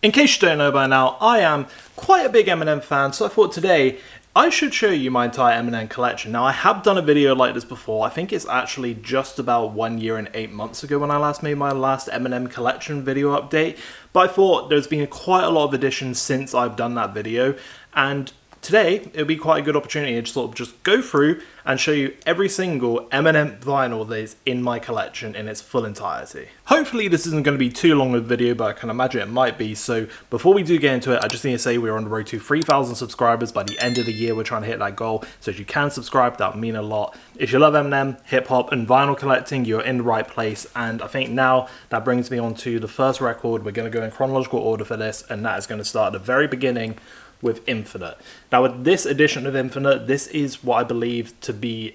In case you don't know by now, I am quite a big Eminem fan, so I thought today I should show you my entire Eminem collection. Now, I have done a video like this before. I think it's actually just about 1 year and 8 months ago when I last made my last Eminem collection video update, but I thought there's been quite a lot of additions since I've done that video, and today, it'll be quite a good opportunity to sort of just go through and show you every single Eminem vinyl that is in my collection in its full entirety. Hopefully this isn't going to be too long of a video, but I can imagine it might be. So before we do get into it, I just need to say we're on the road to 3,000 subscribers by the end of the year. We're trying to hit that goal. So if you can subscribe, that would mean a lot. If you love Eminem, hip hop and vinyl collecting, you're in the right place. And I think now that brings me on to the first record. We're going to go in chronological order for this, and that is going to start at the very beginning with Infinite. Now with this edition of Infinite, this is what I believe to be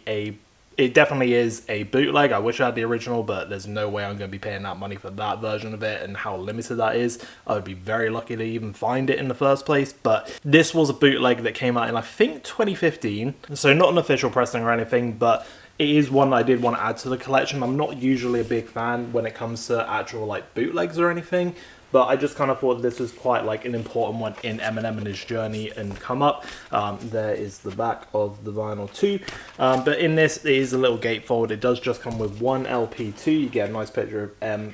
it definitely is a bootleg. I wish I had the original, but there's no way I'm going to be paying that money for that version of it and how limited that is. I would be very lucky to even find it in the first place, but this was a bootleg that came out in I think 2015, so not an official pressing or anything, but it is one that I did want to add to the collection. I'm not usually a big fan when it comes to actual like bootlegs or anything, but I just kind of thought this was quite like an important one in Eminem and his journey and come up. There is the back of the vinyl too. But in this, it is a little gatefold. It does just come with one LP too. You get a nice picture of M,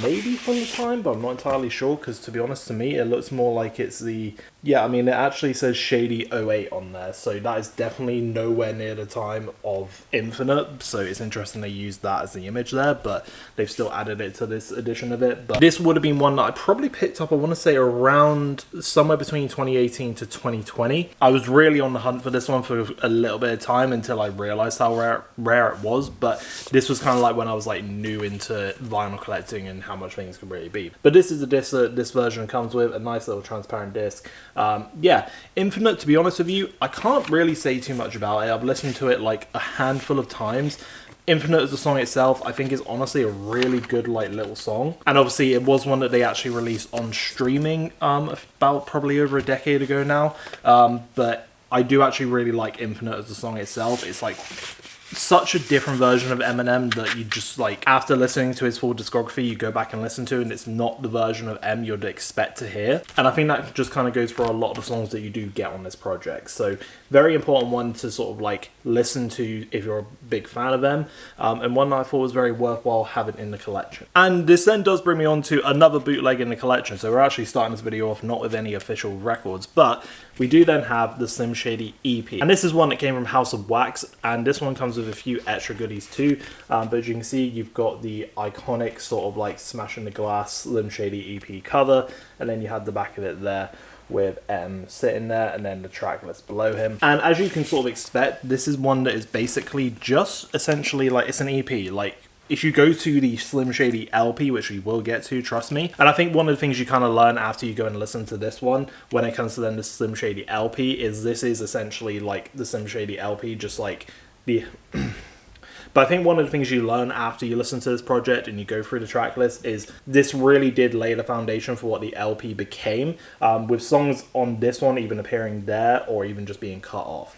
maybe from the time, but I'm not entirely sure, because to be honest, to me, it looks more like it's the... Yeah, I mean, it actually says Shady 08 on there, so that is definitely nowhere near the time of Infinite, so it's interesting they used that as the image there, but they've still added it to this edition of it. But this would have been one that I probably picked up, I want to say around somewhere between 2018 to 2020. I was really on the hunt for this one for a little bit of time until I realised how rare it was, but this was kind of like when I was like new into vinyl collecting and how much things could really be. But this is the disc that this version comes with, a nice little transparent disc. Yeah, Infinite, to be honest with you, I can't really say too much about it. I've listened to it like a handful of times. Infinite as a song itself, I think is honestly a really good like little song, and obviously it was one that they actually released on streaming about probably over a decade ago now, but I do actually really like Infinite as a song itself. It's like such a different version of Eminem that you just like, after listening to his full discography, you go back and listen to, and it's not the version of M you'd expect to hear. And I think that just kind of goes for a lot of the songs that you do get on this project. So very important one to sort of like listen to if you're a big fan of them, and one that I thought was very worthwhile having in the collection. And this then does bring me on to another bootleg in the collection. So we're actually starting this video off not with any official records, but we do then have the Slim Shady EP. And this is one that came from House of Wax, and this one comes with a few extra goodies too. But as you can see, you've got the iconic sort of like smashing the glass Slim Shady EP cover, and then you have the back of it there with M sitting there, and then the track list below him. And as you can sort of expect, this is one that is basically just essentially like, it's an EP. Like, if you go to the Slim Shady LP, which we will get to, trust me, and I think one of the things you kind of learn after you go and listen to this one, when it comes to then the Slim Shady LP, is this is essentially like the Slim Shady LP, just like the... But I think one of the things you learn after you listen to this project and you go through the track list is this really did lay the foundation for what the LP became, with songs on this one even appearing there or even just being cut off.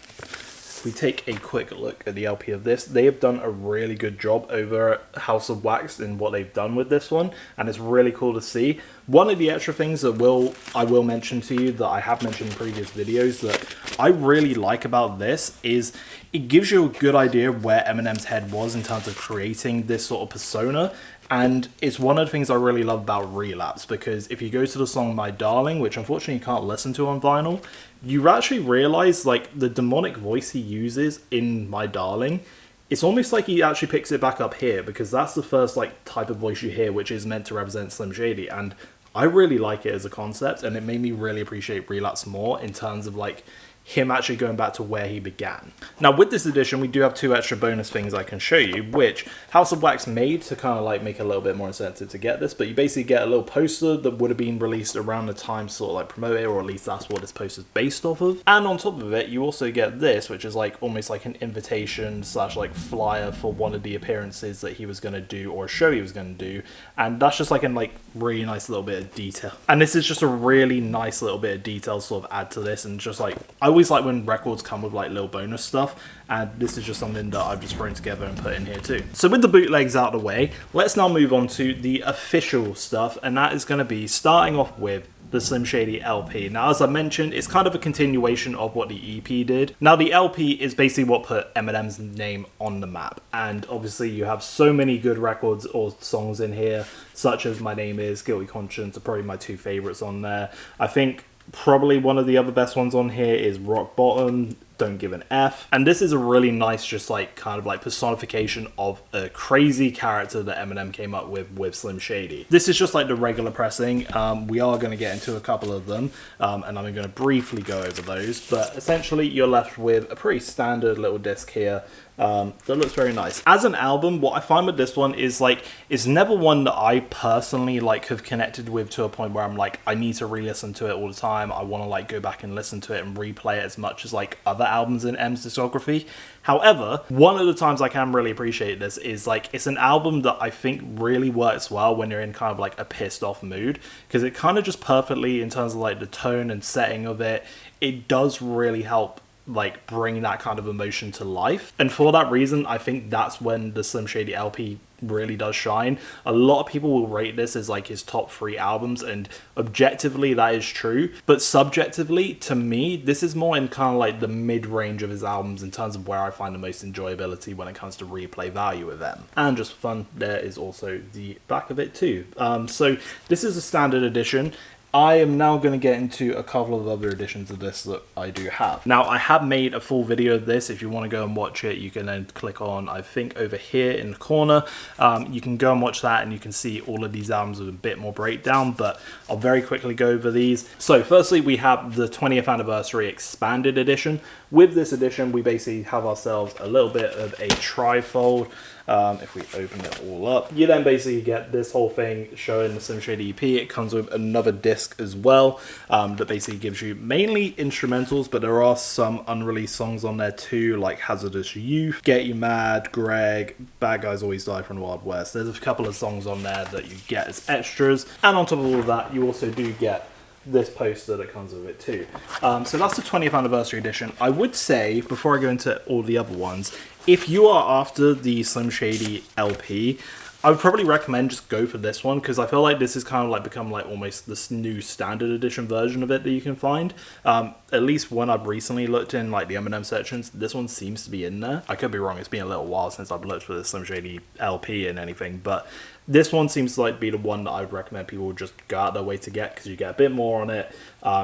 If we take a quick look at the LP of this, they have done a really good job over at House of Wax in what they've done with this one, and it's really cool to see. One of the extra things that I will mention to you that I have mentioned in previous videos that I really like about this is it gives you a good idea of where Eminem's head was in terms of creating this sort of persona. And it's one of the things I really love about Relapse, because if you go to the song My Darling, which unfortunately you can't listen to on vinyl, you actually realize like the demonic voice he uses in My Darling, it's almost like he actually picks it back up here, because that's the first like type of voice you hear which is meant to represent Slim Shady, and I really like it as a concept, and it made me really appreciate Relapse more in terms of like him actually going back to where he began. Now with this edition, we do have two extra bonus things I can show you, which House of Wax made to kind of like make it a little bit more incentive to get this, but you basically get a little poster that would have been released around the time to sort of like promote it, or at least that's what this poster is based off of. And on top of it, you also get this, which is like almost like an invitation slash like flyer for one of the appearances that he was going to do, or a show he was going to do, and that's just like a like really nice little bit of detail. And this is just a really nice little bit of detail to sort of add to this, and just like, I always like when records come with like little bonus stuff, and this is just something that I've just thrown together and put in here too. So with the bootlegs out of the way, let's now move on to the official stuff, and that is going to be starting off with the Slim Shady LP. Now, as I mentioned, it's kind of a continuation of what the EP did. Now, the LP is basically what put Eminem's name on the map, and obviously you have so many good records or songs in here, such as My Name Is, Guilty Conscience are probably my two favorites on there. I think probably one of the other best ones on here is Rock Bottom, Don't Give an F. And this is a really nice, just like kind of like personification of a crazy character that Eminem came up with Slim Shady. This is just like the regular pressing. We are going to get into a couple of them, and I'm going to briefly go over those. But essentially, you're left with a pretty standard little disc here. That looks very nice. As an album, what I find with this one is like, it's never one that I personally like have connected with to a point where I'm like, I need to re-listen to it all the time. I want to like go back and listen to it and replay it as much as like other albums in M's discography. However, one of the times I can really appreciate this is like, it's an album that I think really works well when you're in kind of like a pissed off mood, because it kind of just perfectly, in terms of like the tone and setting of it, it does really help like bring that kind of emotion to life. And for that reason, I think that's when the Slim Shady LP really does shine. A lot of people will rate this as like his top 3 albums, and objectively that is true, but subjectively to me this is more in kind of like the mid-range of his albums in terms of where I find the most enjoyability when it comes to replay value with them. And just for fun, there is also the back of it too. So this is a standard edition. I am now going to get into a couple of other editions of this that I do have. Now, I have made a full video of this. If you want to go and watch it, you can then click on, I think, over here in the corner. You can go and watch that and you can see all of these albums with a bit more breakdown, but I'll very quickly go over these. So firstly, we have the 20th anniversary expanded edition. With this edition, we basically have ourselves a little bit of a trifold. If we open it all up, you then basically get this whole thing showing the Slim Shady EP. It comes with another disc as well, that basically gives you mainly instrumentals, but there are some unreleased songs on there too, like Hazardous Youth, Get You Mad, Greg, Bad Guys Always Die from the Wild West. There's a couple of songs on there that you get as extras, and on top of all of that, you also do get this poster that comes with it too. So that's the 20th anniversary edition. I would say, before I go into all the other ones, if you are after the Slim Shady LP, I would probably recommend just go for this one, because I feel like this is kind of like become like almost this new standard edition version of it that you can find. At least when I've recently looked in like the Eminem sections, this one seems to be in there. I could be wrong, it's been a little while since I've looked for the Slim Shady LP and anything, but this one seems to like be the one that I would recommend people just go out their way to get, because you get a bit more on it.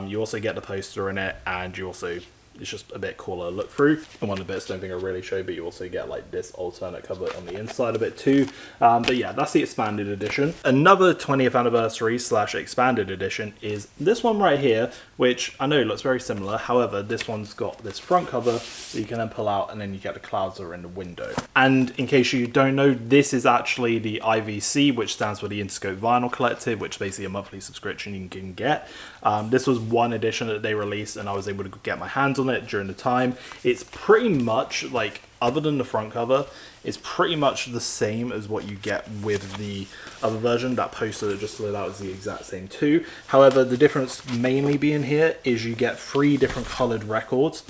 You also get the poster in it, and you also, it's just a bit cooler to look through. And one of the bits I don't think I really showed, but you also get like this alternate cover on the inside of it too. But yeah, that's the expanded edition. Another 20th anniversary / expanded edition is this one right here, which I know looks very similar. However, this one's got this front cover that you can then pull out, and then you get the clouds that are in the window. And in case you don't know, this is actually the IVC, which stands for the Interscope Vinyl Collective, which is basically a monthly subscription you can get. This was one edition that they released, and I was able to get my hands on it during the time. It's pretty much like, other than the front cover, it's pretty much the same as what you get with the other version. That poster that just slid out is the exact same too. However, the difference mainly being here is you get 3 different colored records.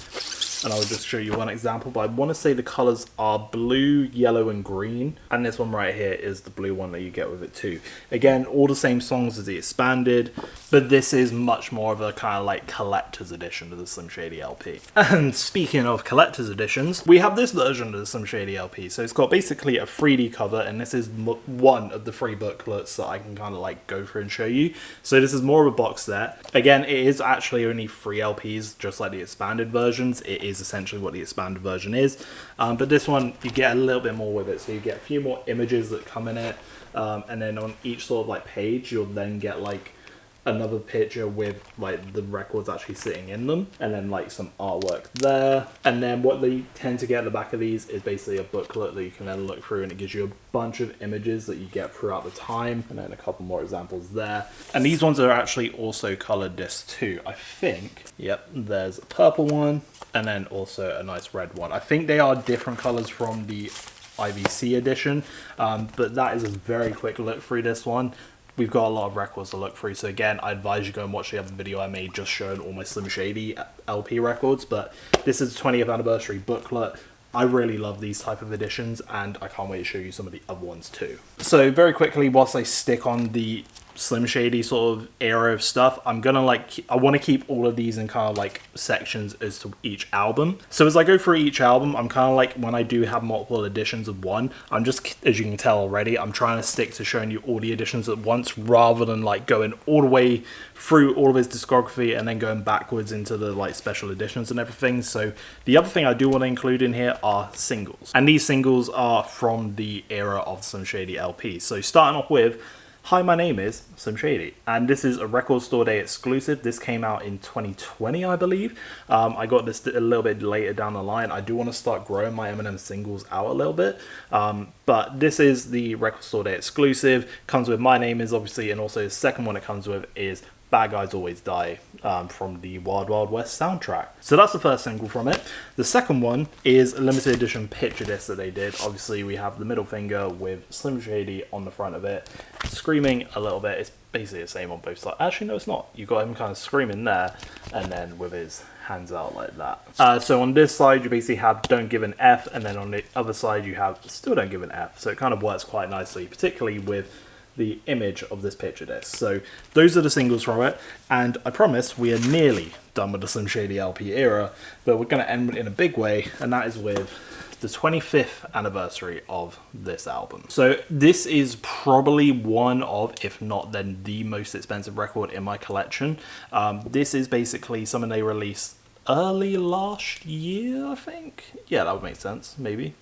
And I'll just show you one example, but I want to say the colors are blue, yellow, and green. And this one right here is the blue one that you get with it too. Again, all the same songs as the expanded, but this is much more of a kind of like collector's edition of the Slim Shady LP. And speaking of collector's editions, we have this version of the Slim Shady LP. So it's got basically a 3D cover, and this is one of the 3 booklets that I can kind of like go through and show you. So this is more of a box set. Again, it is actually only 3 LPs, just like the expanded versions. It is essentially what the expanded version is, but this one you get a little bit more with it. So you get a few more images that come in it, and then on each sort of like page you'll then get like another picture with like the records actually sitting in them, and then like some artwork there. And then what they tend to get at the back of these is basically a booklet that you can then look through, and it gives you a bunch of images that you get throughout the time, and then a couple more examples there. And these ones are actually also colored discs too, I think. Yep, there's a purple one, and then also a nice red one. I think they are different colors from the IVC edition, but that is a very quick look through this one. We've got a lot of records to look through, so again, I advise you go and watch the other video I made just showing all my Slim Shady LP records. But this is the 20th anniversary booklet. I really love these type of editions, and I can't wait to show you some of the other ones too. So very quickly, whilst I stick on the Slim Shady sort of era of stuff, I'm gonna I want to keep all of these in kind of like sections as to each album. So as I go through each album, I'm kind of like, when I do have multiple editions of one, I'm just, as you can tell already, I'm trying to stick to showing you all the editions at once, rather than like going all the way through all of his discography and then going backwards into the like special editions and everything. So the other thing I do want to include in here are singles, and these singles are from the era of Slim Shady LP. So starting off with Hi, my name is Slim Shady, and this is a Record Store Day exclusive. This came out in 2020, I believe. I got this a little bit later down the line. I do want to start growing my Eminem singles out a little bit, but this is the Record Store Day exclusive. Comes with My Name Is, obviously, and also the second one it comes with is Bad Guys Always Die, from the Wild Wild West soundtrack. So that's the first single from it. The second one is a limited edition picture disc that they did. Obviously we have the middle finger with Slim Shady on the front of it, screaming a little bit. It's basically the same on both sides. Actually no, it's not. You've got him kind of screaming there, and then with his hands out like that. So on this side you basically have Don't Give an F, and then on the other side you have Still Don't Give an F. So it kind of works quite nicely, particularly with the image of this picture disc. So those are the singles from it, and I promise we are nearly done with the Slim Shady LP era, but we're going to end in a big way, and that is with the 25th anniversary of this album. So this is probably one of, if not then the most expensive record in my collection. This is basically something they released early last year, I think. Yeah, that would make sense, maybe.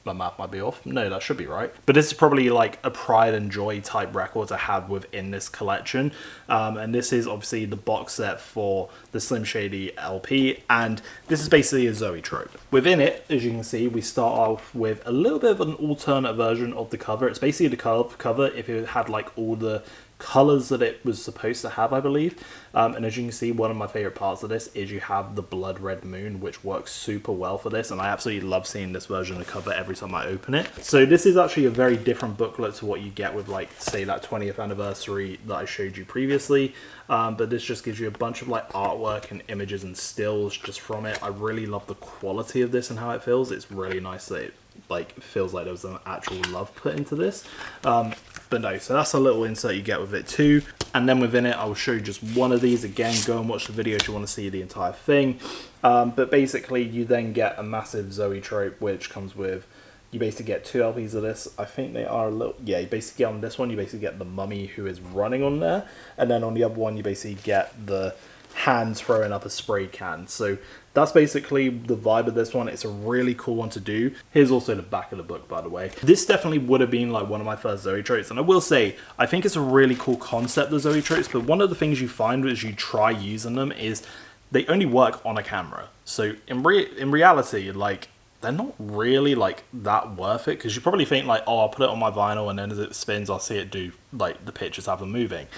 My math might be off. No, that should be right. But this is probably like a pride and joy type record to have within this collection. And this is obviously the box set for the Slim Shady LP. And this is basically a Zoe trope. Within it, as you can see, we start off with a little bit of an alternate version of the cover. It's basically the cover if it had like all the colors that it was supposed to have, I believe. And as you can see, one of my favorite parts of this is you have the blood red moon, which works super well for this, and I absolutely love seeing this version of the cover every time I open it. So this is actually a very different booklet to what you get with, like, say that 20th anniversary that I showed you previously, but this just gives you a bunch of like artwork and images and stills just from it. I really love the quality of this and how it feels. It's really nice that it like feels like there was an actual love put into this. But no, so that's a little insert you get with it too. And then within it, I will show you just one of these. Again, go and watch the video if you want to see the entire thing. But basically, you then get a massive Zoe trope, which comes with, you basically get 2 LPs of this. I think they are a little, yeah, you basically get on this one, you basically get the mummy who is running on there. And then on the other one, you basically get the hands throwing up a spray can. So that's basically the vibe of this one. It's a really cool one to do. Here's also the back of the book, by the way. This definitely would have been like one of my first Zoe tropes, and I will say I think it's a really cool concept, the Zoe tropes, but one of the things you find as you try using them is they only work on a camera. So in reality, like, they're not really like that worth it, because you probably think like, oh, I'll put it on my vinyl and then as it spins I'll see it do like the pictures have them moving.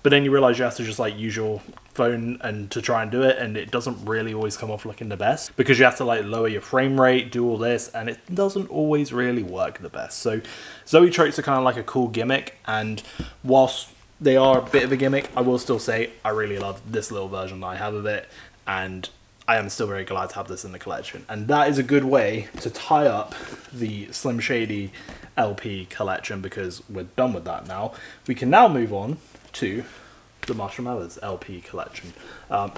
But then you realize you have to just like use your phone and to try and do it, and it doesn't really always come off looking the best, because you have to like lower your frame rate, do all this, and it doesn't always really work the best. So Zoe tropes are kind of like a cool gimmick, and whilst they are a bit of a gimmick, I will still say I really love this little version that I have of it, and I am still very glad to have this in the collection. And that is a good way to tie up the Slim Shady LP collection, because we're done with that now. We can now move on to the Marshal LP collection.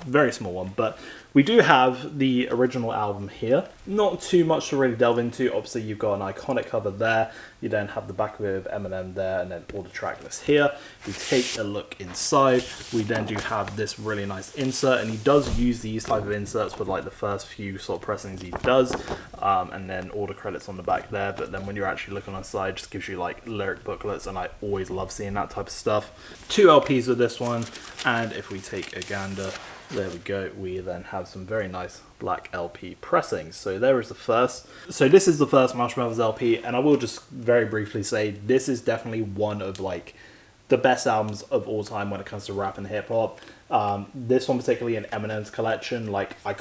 Very small one, but we do have the original album here. Not too much to really delve into. Obviously, you've got an iconic cover there. You then have the back with Eminem there, and then all the track lists here. We take a look inside. We then do have this really nice insert, and he does use these type of inserts for like the first few sort of pressings he does, and then all the credits on the back there. But then when you're actually looking on the side, it just gives you like lyric booklets, and I always love seeing that type of stuff. 2 LPs with this one, and if we take a gander, there we go, we then have some very nice black LP pressings. So there is the first. So this is the first Marshal LP, and I will just very briefly say this is definitely one of like the best albums of all time when it comes to rap and hip hop. This one particularly in Eminem's collection, like I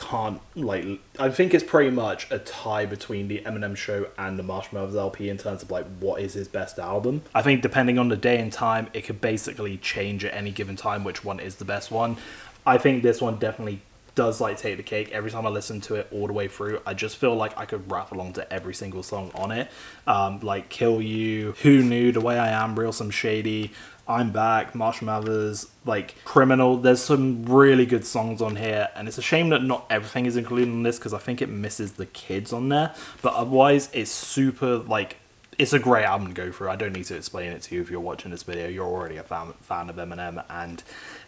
think it's pretty much a tie between the Eminem Show and the Marshal LP in terms of like what is his best album. I think depending on the day and time, it could basically change at any given time which one is the best one. I think this one definitely does like take the cake. Every time I listen to it all the way through, I just feel like I could rap along to every single song on it. Like Kill You, Who Knew, The Way I Am, Real Some Shady, I'm Back, Marshal, like Criminal. There's some really good songs on here, and it's a shame that not everything is included in this because I think it misses the kids on there. But otherwise, it's super, like, it's a great album to go through. I don't need to explain it to you if you're watching this video. You're already a fan of Eminem, and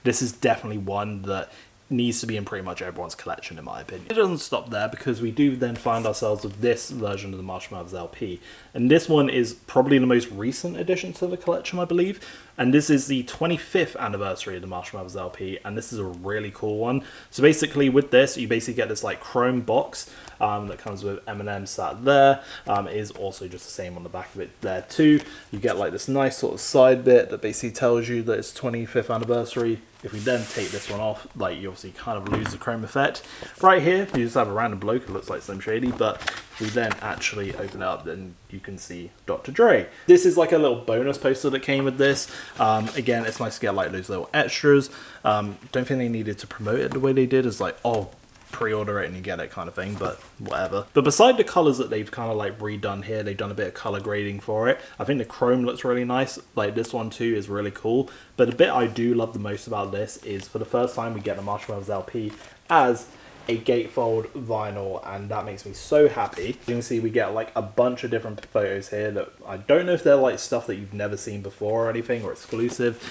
this is definitely one that needs to be in pretty much everyone's collection, in my opinion. It doesn't stop there, because we do then find ourselves with this version of the Marshal LP, and this one is probably the most recent addition to the collection, I believe, and this is the 25th anniversary of the Marshal LP, and this is a really cool one. So basically with this, you basically get this like chrome box that comes with Eminem sat there. It is also just the same on the back of it there too. You get like this nice sort of side bit that basically tells you that it's 25th anniversary. If we then take this one off, like, you obviously kind of lose the chrome effect. Right here, you just have a random bloke who looks like Slim Shady, but if we then actually open it up, then you can see Dr. Dre. This is like a little bonus poster that came with this. Again, it's nice to get like those little extras. Don't think they needed to promote it the way they did. It's like, oh, pre-order it and you get it kind of thing, but whatever. But beside the colors that they've kind of like redone here, they've done a bit of color grading for it. I think the chrome looks really nice. Like this one too is really cool. But the bit I do love the most about this is for the first time we get the Marshal LP as a gatefold vinyl, and that makes me so happy. You can see we get like a bunch of different photos here that I don't know if they're like stuff that you've never seen before or anything, or exclusive.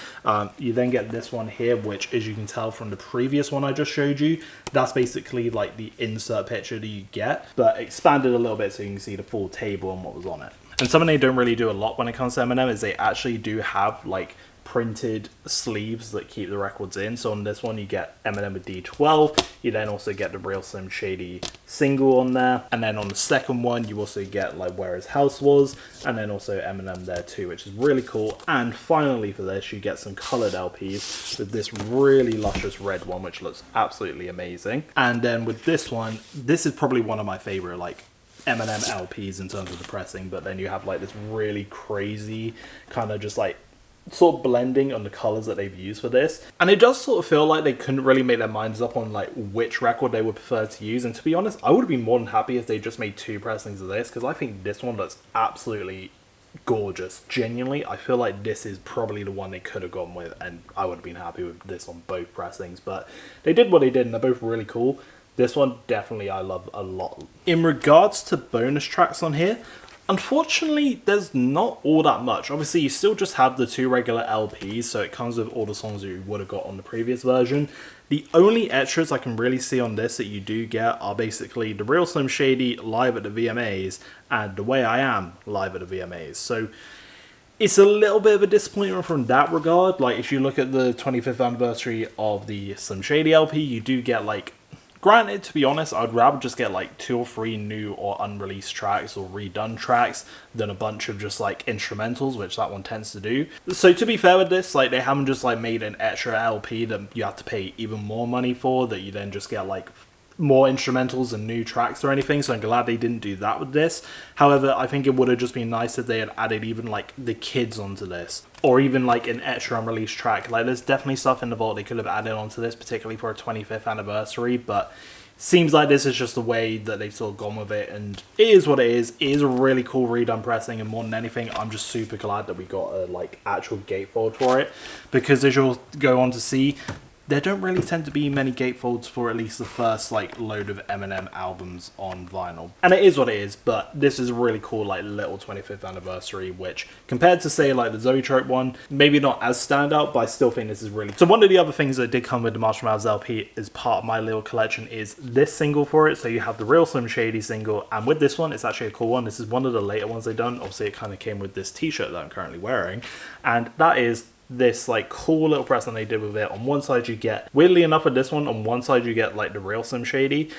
You then get this one here, which, as you can tell from the previous one I just showed you, that's basically like the insert picture that you get, but expanded a little bit so you can see the full table and what was on it. And something they don't really do a lot when it comes to Eminem is they actually do have like printed sleeves that keep the records in. So on this one you get Eminem with D12, you then also get the Real Slim Shady single on there, and then on the second one you also get like Where His House Was, and then also Eminem there too, which is really cool. And finally for this you get some colored LPs with this really luscious red one which looks absolutely amazing. And then with this one, this is probably one of my favorite like Eminem LPs in terms of the pressing, but then you have like this really crazy kind of just like sort of blending on the colors that they've used for this, and it does sort of feel like they couldn't really make their minds up on like which record they would prefer to use. And to be honest, I would have been more than happy if they just made two pressings of this, because I think this one looks absolutely gorgeous. Genuinely, I feel like this is probably the one they could have gone with, and I would have been happy with this on both pressings, but they did what they did and they're both really cool. This one definitely I love a lot. In regards to bonus tracks on here, unfortunately, there's not all that much. Obviously, you still just have the two regular LPs, so it comes with all the songs that you would have got on the previous version. The only extras I can really see on this that you do get are basically the Real Slim Shady live at the VMAs and The Way I Am live at the VMAs. So it's a little bit of a disappointment from that regard. Like, if you look at the 25th anniversary of the Slim Shady LP, you do get like, granted, to be honest, I'd rather just get like 2 or 3 new or unreleased tracks or redone tracks than a bunch of just like instrumentals, which that one tends to do. So to be fair with this, like, they haven't just like made an extra LP that you have to pay even more money for, that you then just get like more instrumentals and new tracks or anything, so I'm glad they didn't do that with this. However, I think it would have just been nice if they had added even like the kids onto this, or even like an extra unreleased track. Like, there's definitely stuff in the vault they could have added onto this, particularly for a 25th anniversary, but seems like this is just the way that they've sort of gone with it, and it is what it is. It is a really cool redone pressing, and more than anything, I'm just super glad that we got a like actual gatefold for it, because as you'll go on to see, there don't really tend to be many gatefolds for at least the first like load of Eminem albums on vinyl. And it is what it is, but this is a really cool like little 25th anniversary, which compared to say like the Zoetrope one, maybe not as standout, but I still think this is really... So one of the other things that did come with the Marshal LP as part of my little collection is this single for it. So you have the Real Slim Shady single, and with this one, it's actually a cool one. This is one of the later ones they've done. Obviously it kind of came with this t-shirt that I'm currently wearing, and that is this like cool little pressing they did with it. On one side you get, weirdly enough with this one, on one side you get like the Real Slim Shady,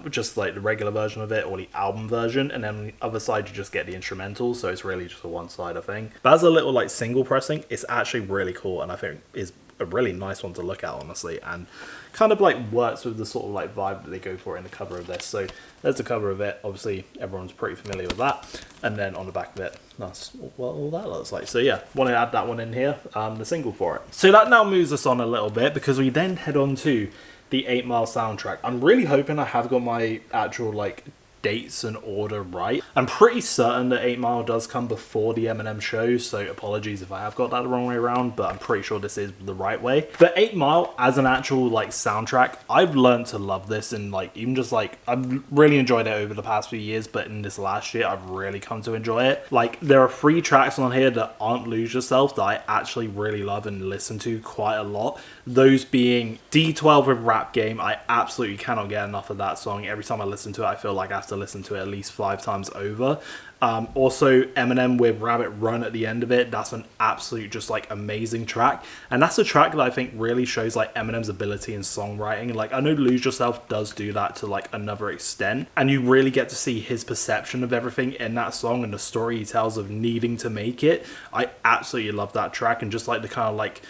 just like the regular version of it, or the album version, and then on the other side you just get the instrumentals, so it's really just a one-sider thing. But as a little like single pressing, it's actually really cool, and I think is a really nice one to look at, honestly, and kind of like works with the sort of like vibe that they go for in the cover of this. So there's the cover of it. Obviously everyone's pretty familiar with that, and then on the back of it, that's what all that looks like. So yeah, want to add that one in here, the single for it. So that now moves us on a little bit, because we then head on to the 8 Mile soundtrack. I'm really hoping I have got my actual like dates and order right. I'm pretty certain that 8 Mile does come before the Eminem show, so apologies if I have got that the wrong way around, but I'm pretty sure this is the right way. But 8 Mile as an actual like soundtrack, I've learned to love this, and like even just like I've really enjoyed it over the past few years, but in this last year I've really come to enjoy it. Like there are 3 tracks on here that aren't Lose Yourself that I actually really love and listen to quite a lot. Those being D12 with Rap Game. I absolutely cannot get enough of that song. Every time I listen to it I feel like I have to listen to it at least 5 times over. Also Eminem with Rabbit Run at the end of it, that's an absolute just like amazing track, and that's a track that I think really shows like Eminem's ability in songwriting. Like I know Lose Yourself does do that to like another extent, and you really get to see his perception of everything in that song and the story he tells of needing to make it. I absolutely love that track, and just like the kind of like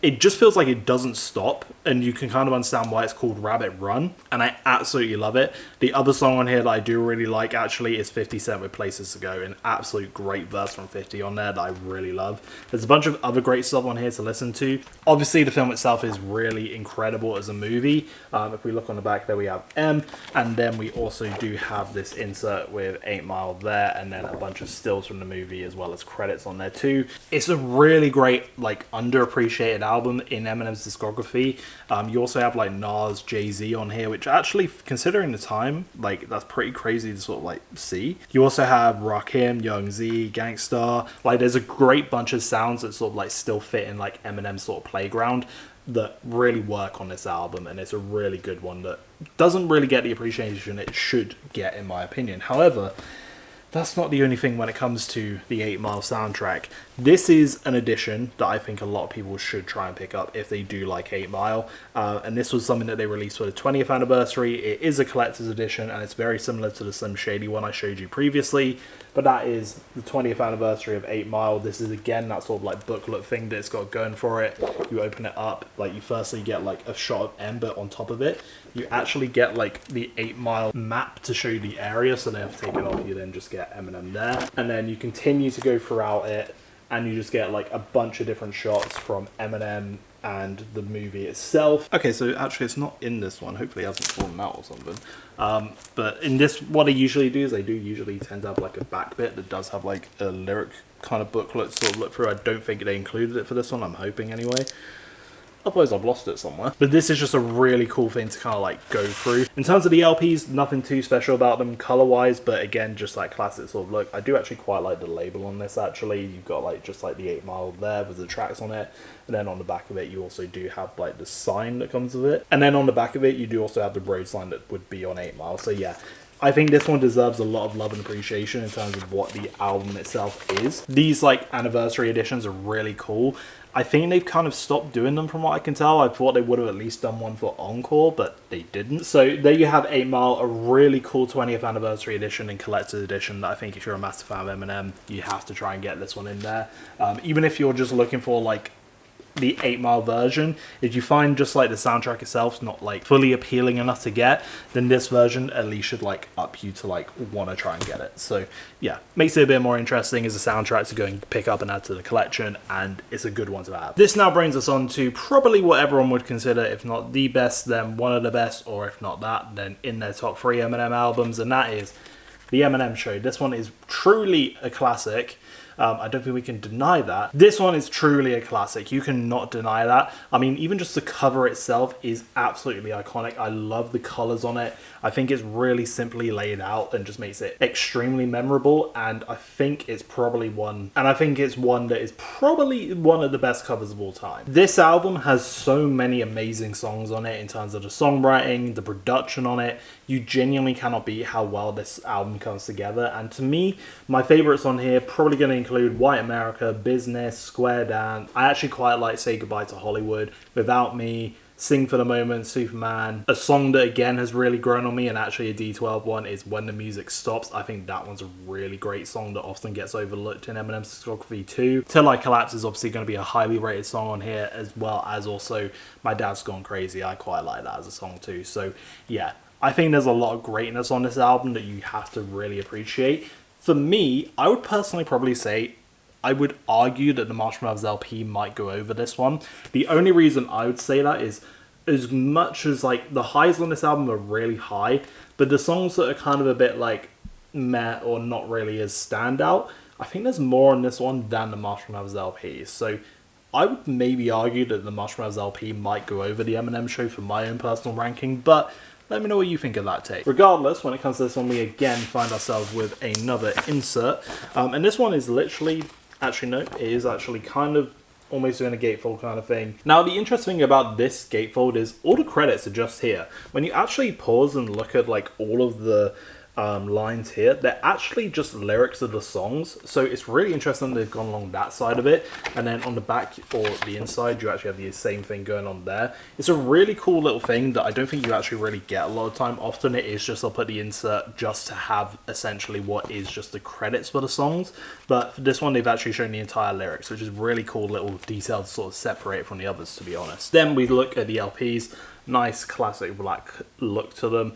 it just feels like it doesn't stop, and you can kind of understand why it's called Rabbit Run, and I absolutely love it. The other song on here that I do really like actually is 50 Cent with Places to Go, an absolute great verse from 50 on there that I really love. There's a bunch of other great stuff on here to listen to. Obviously the film itself is really incredible as a movie. If we look on the back there we have M, and then we also do have this insert with 8 Mile there, and then a bunch of stills from the movie as well as credits on there too. It's a really great like underappreciated album in Eminem's discography. You also have like Nas, Jay-Z on here, which actually, considering the time, like that's pretty crazy to sort of like see. You also have Rakim, Young Z, Gangstar. Like there's a great bunch of sounds that sort of like still fit in like Eminem's sort of playground that really work on this album, and it's a really good one that doesn't really get the appreciation it should get in my opinion. However, that's not the only thing when it comes to the 8 Mile soundtrack. This is an edition that I think a lot of people should try and pick up if they do like 8 Mile. And this was something that they released for the 20th anniversary. It is a collector's edition, and it's very similar to the Slim Shady one I showed you previously. But that is the 20th anniversary of 8 Mile. This is again that sort of like booklet thing that it's got going for it. You open it up, like you firstly get like a shot of M, but on top of it, you actually get like the 8 Mile map to show you the area. So then if you take it off, you then just get Eminem there. And then you continue to go throughout it, and you just get like a bunch of different shots from Eminem and the movie itself. Okay, so actually it's not in this one. Hopefully it hasn't fallen out or something. But in this, what they usually do is they do usually tend to have like a back bit that does have like a lyric kind of booklet to sort of look through. I don't think they included it for this one. I'm hoping anyway. Otherwise I've lost it somewhere. But this is just a really cool thing to kind of like go through. In terms of the LPs, nothing too special about them color wise, but again, just like classic sort of look. I do actually quite like the label on this actually. You've got like just like the 8 Mile there with the tracks on it, and then on the back of it you also do have like the sign that comes with it, and then on the back of it you do also have the road sign that would be on 8 Mile. So yeah, I think this one deserves a lot of love and appreciation in terms of what the album itself is. These like anniversary editions are really cool. I think they've kind of stopped doing them from what I can tell. I thought they would have at least done one for Encore, but they didn't. So there you have 8 Mile, a really cool 20th anniversary edition and collector's edition that I think if you're a massive fan of Eminem, you have to try and get this one in there. Even if you're just looking for like the 8 Mile version, if you find just like the soundtrack itself not like fully appealing enough to get, then this version at least should like up you to like want to try and get it. So yeah, makes it a bit more interesting as a soundtrack to go and pick up and add to the collection, and it's a good one to have. This now brings us on to probably what everyone would consider, if not the best, then one of the best, or if not that, then in their top 3 Eminem albums, and that is the Eminem Show. This one is truly a classic. I don't think we can deny that. This one is truly a classic. You cannot deny that. I mean, even just the cover itself is absolutely iconic. I love the colors on it. I think it's really simply laid out and just makes it extremely memorable. And I think it's probably one that is probably one of the best covers of all time. This album has so many amazing songs on it in terms of the songwriting, the production on it. You genuinely cannot beat how well this album comes together. And to me, my favorites on here probably going to include White America, Business, Square Dance. I actually quite like Say Goodbye to Hollywood, Without Me, Sing for the Moment, Superman. A song that again has really grown on me, and actually a D12 one, is When the Music Stops. I think that one's a really great song that often gets overlooked in Eminem's discography too. Till I Collapse is obviously going to be a highly rated song on here, as well as also My Dad's Gone Crazy. I quite like that as a song too. So yeah, I think there's a lot of greatness on this album that you have to really appreciate. For me, I would personally probably say, I would argue that the Marshall LP might go over this one. The only reason I would say that is, as much as like the highs on this album are really high, but the songs that are kind of a bit like meh or not really as standout, I think there's more on this one than the Marshal LP. So I would maybe argue that the Marshal LP might go over the Eminem Show for my own personal ranking, but let me know what you think of that take. Regardless, when it comes to this one, we again find ourselves with another insert. And this one is literally, actually no, it is actually kind of almost doing a gatefold kind of thing. Now, the interesting thing about this gatefold is all the credits are just here. When you actually pause and look at like all of the lines here, they're actually just lyrics of the songs, so it's really interesting they've gone along that side of it. And then on the back or the inside, you actually have the same thing going on there. It's a really cool little thing that I don't think you actually really get a lot of time. Often it is just I'll put the insert just to have essentially what is just the credits for the songs, but for this one they've actually shown the entire lyrics, which is really cool little detail to sort of separate from the others, to be honest. Then we look at the LPs. Nice classic black look to them,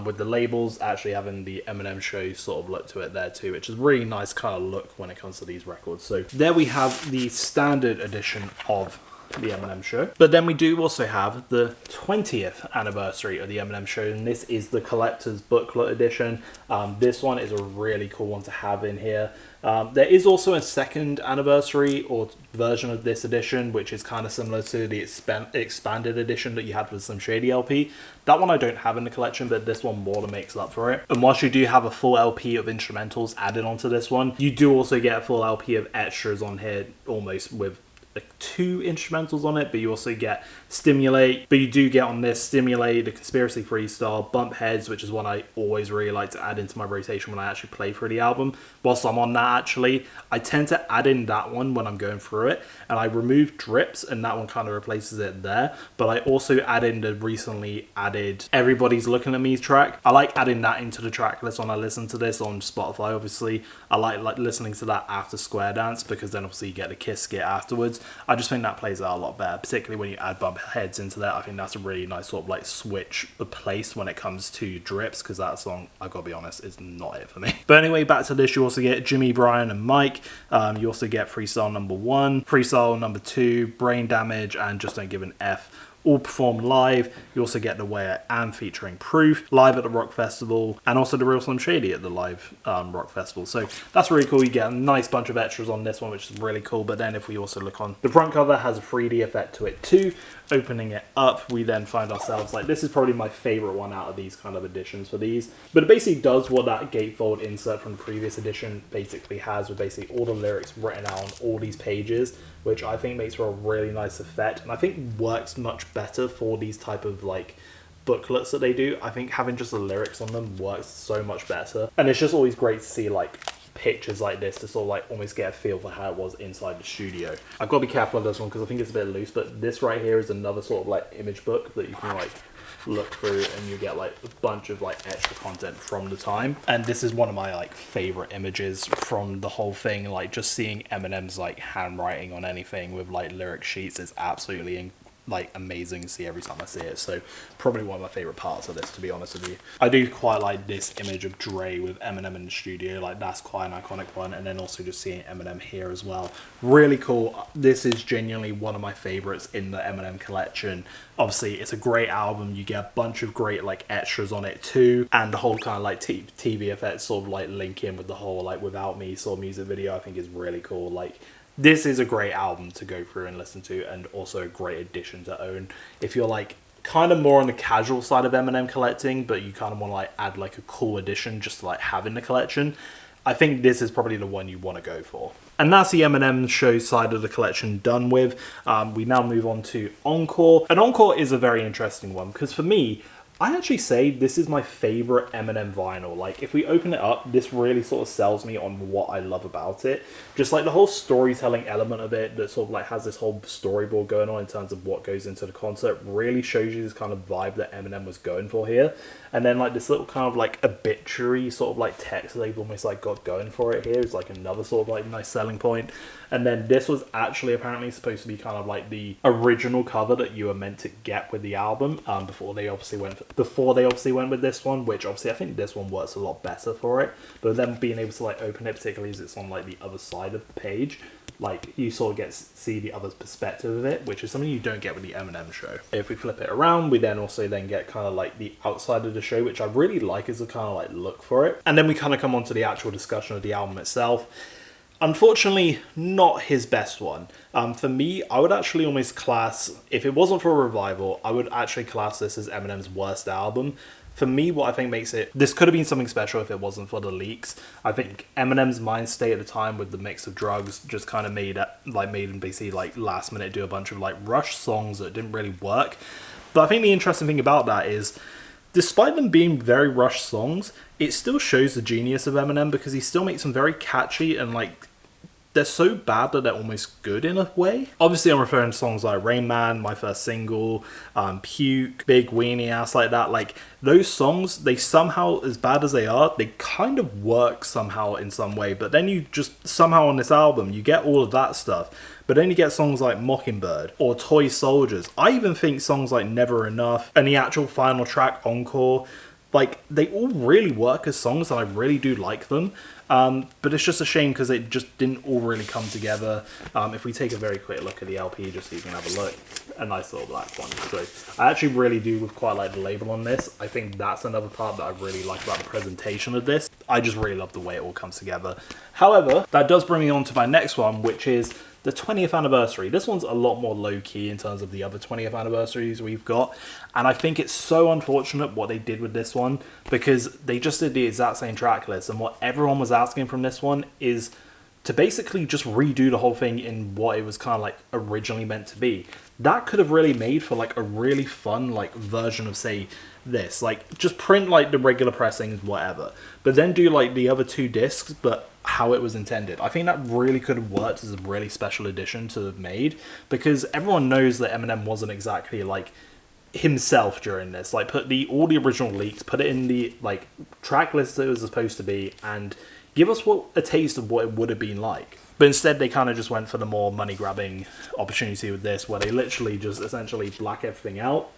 with the labels actually having the Eminem Show sort of look to it there too, which is really nice kind of look when it comes to these records. So there we have the standard edition of the Eminem Show. But then we do also have the 20th anniversary of the Eminem Show, and this is the collector's booklet edition. This one is a really cool one to have in here. There is also a second anniversary or version of this edition, which is kind of similar to the expanded edition that you had with some Shady LP. That one I don't have in the collection, but this one more than makes up for it. And whilst you do have a full LP of instrumentals added onto this one, you do also get a full LP of extras on here, almost with like 2 instrumentals on it, but you also get Stimulate, but you do get on this Stimulate, the Conspiracy Freestyle, Bump Heads, which is one I always really like to add into my rotation when I actually play through the album. Whilst I'm on that, actually, I tend to add in that one when I'm going through it, and I remove Drips, and that one kind of replaces it there. But I also add in the recently added Everybody's Looking at Me track. I like adding that into the track list when I listen to this on Spotify, obviously. I like listening to that after Square Dance, because then obviously you get the Kiss skit afterwards. I just think that plays out a lot better, particularly when you add Bump Heads into that. I think that's a really nice sort of like switch of place when it comes to Drips, because that song, I've got to be honest, is not it for me. But anyway, back to this, you also get Jimmy, Brian and Mike. You also get Freestyle number 1, Freestyle number 2, Brain Damage, and Just Don't Give an F. All performed live. You also get The Way I Am featuring Proof live at the Rock Festival, and also the Real Slim Shady at the live Rock Festival. So that's really cool. You get a nice bunch of extras on this one, which is really cool. But then if we also look on the front cover, has a 3D effect to it too. Opening it up, we then find ourselves like, this is probably my favorite one out of these kind of editions for these. But it basically does what that gatefold insert from the previous edition basically has, with basically all the lyrics written out on all these pages, which I think makes for a really nice effect, and I think works much better for these type of like booklets that they do. I think having just the lyrics on them works so much better, and it's just always great to see like pictures like this to sort of like almost get a feel for how it was inside the studio. I've got to be careful on this one because I think it's a bit loose, but this right here is another sort of like image book that you can like look through, and you get like a bunch of like extra content from the time. And this is one of my like favorite images from the whole thing. Like just seeing Eminem's like handwriting on anything with like lyric sheets is absolutely like amazing to see every time I see it. So probably one of my favorite parts of this, to be honest with you. I do quite like this image of Dre with Eminem in the studio. Like that's quite an iconic one, and then also just seeing Eminem here as well, really cool. This is genuinely one of my favorites in the Eminem collection. Obviously it's a great album, you get a bunch of great like extras on it too, and the whole kind of like TV effects sort of like link in with the whole like Without Me sort of music video, I think is really cool. Like this is a great album to go through and listen to, and also a great addition to own if you're like kind of more on the casual side of Eminem collecting, but you kind of want to like add like a cool addition just to like have in the collection. I think this is probably the one you want to go for. And that's the Eminem Show side of the collection done with. We now move on to Encore. And Encore is a very interesting one, because for me, I actually say this is my favorite Eminem vinyl. Like if we open it up, this really sort of sells me on what I love about it. Just like the whole storytelling element of it that sort of like has this whole storyboard going on in terms of what goes into the concert really shows you this kind of vibe that Eminem was going for here. And then like this little kind of like obituary sort of like text that they've almost like got going for it here is like another sort of like nice selling point. And then this was actually apparently supposed to be kind of like the original cover that you were meant to get with the album, before they obviously went before they obviously went with this one, which obviously I think this one works a lot better for it. But then being able to like open it, particularly as it's on like the other side of the page, like you sort of get to see the other's perspective of it, which is something you don't get with the Eminem show. If we flip it around, we then also then get kind of like the outside of the show, which I really like as a kind of like look for it. And then we kind of come on to the actual discussion of the album itself. Unfortunately, not his best one. For me, I would actually almost class, if it wasn't for a revival, I would actually class this as Eminem's worst album. For me, what I think makes it, this could have been something special if it wasn't for the leaks. I think Eminem's mind state at the time with the mix of drugs just kind of made him basically like last minute do a bunch of like rush songs that didn't really work. But I think the interesting thing about that is, despite them being very rushed songs, it still shows the genius of Eminem, because he still makes them very catchy and like they're so bad that they're almost good in a way. Obviously, I'm referring to songs like Rain Man, My First Single, Puke, Big Weenie Ass, like that. Like those songs, they somehow, as bad as they are, they kind of work somehow in some way. But then you just somehow on this album, you get all of that stuff. But then you get songs like Mockingbird or Toy Soldiers. I even think songs like Never Enough and the actual final track, Encore, like they all really work as songs and I really do like them. But it's just a shame because it just didn't all really come together. If we take a very quick look at the LP just so you can have a look, a nice little black one. So I actually really do quite like the label on this. I think that's another part that I really like about the presentation of this. I just really love the way it all comes together. However, that does bring me on to my next one, which is the 20th anniversary. This one's a lot more low-key in terms of the other 20th anniversaries we've got. And I think it's so unfortunate what they did with this one, because they just did the exact same track list. And what everyone was asking from this one is to basically just redo the whole thing in what it was kind of like originally meant to be. That could have really made for like a really fun like version of, say, this. Like just print like the regular pressings, whatever. But then do like the other two discs, but how it was intended. I think that really could have worked as a really special edition to have made, because everyone knows that Eminem wasn't exactly like himself during this. Like put all the original leaks, put it in the like track list that it was supposed to be, and give us a taste of what it would have been like. But instead they kind of just went for the more money grabbing opportunity with this, where they literally just essentially black everything out.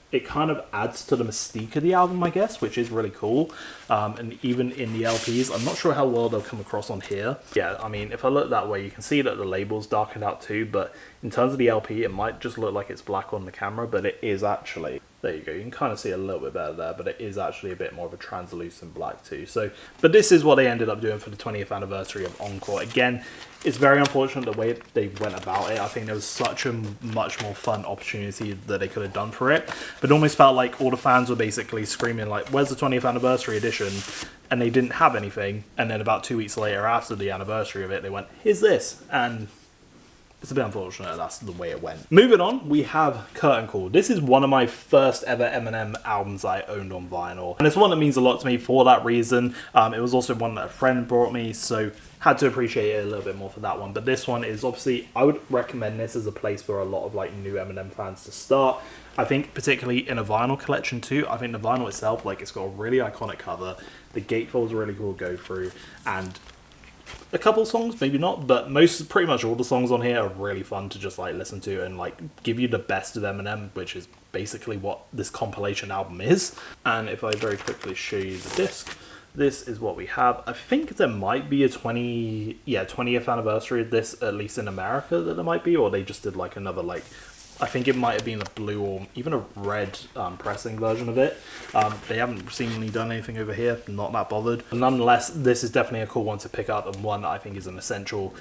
It kind of adds to the mystique of the album, I guess, which is really cool. And even in the LPs, I'm not sure how well they'll come across on here. Yeah, I mean, if I look that way, you can see that the label's darkened out too, but in terms of the LP, it might just look like it's black on the camera, but it is actually, there you go, you can kind of see a little bit better there, but it is actually a bit more of a translucent black too. So, but this is what they ended up doing for the 20th anniversary of Encore. Again, it's very unfortunate the way they went about it. I think there was such a much more fun opportunity that they could have done for it. But it almost felt like all the fans were basically screaming like, where's the 20th anniversary edition? And they didn't have anything. And then about 2 weeks later, after the anniversary of it, they went, here's this. And it's a bit unfortunate that's the way it went. Moving on, we have Curtain Call. This is one of my first ever Eminem albums I owned on vinyl. And it's one that means a lot to me for that reason. It was also one that a friend brought me, so had to appreciate it a little bit more for that one. But this one is obviously, I would recommend this as a place for a lot of like new Eminem fans to start. I think particularly in a vinyl collection too. I think the vinyl itself, like it's got a really iconic cover. The gatefold's really cool to go through, and a couple songs, maybe not, but pretty much all the songs on here are really fun to just like listen to and like give you the best of Eminem, which is basically what this compilation album is. And if I very quickly show you the disc, this is what we have. I think there might be a 20th anniversary of this, at least in America, that there might be, or they just did like another like, I think it might have been a blue or even a red pressing version of it. They haven't seemingly done anything over here, not that bothered. But nonetheless, this is definitely a cool one to pick up, and one that I think is an essential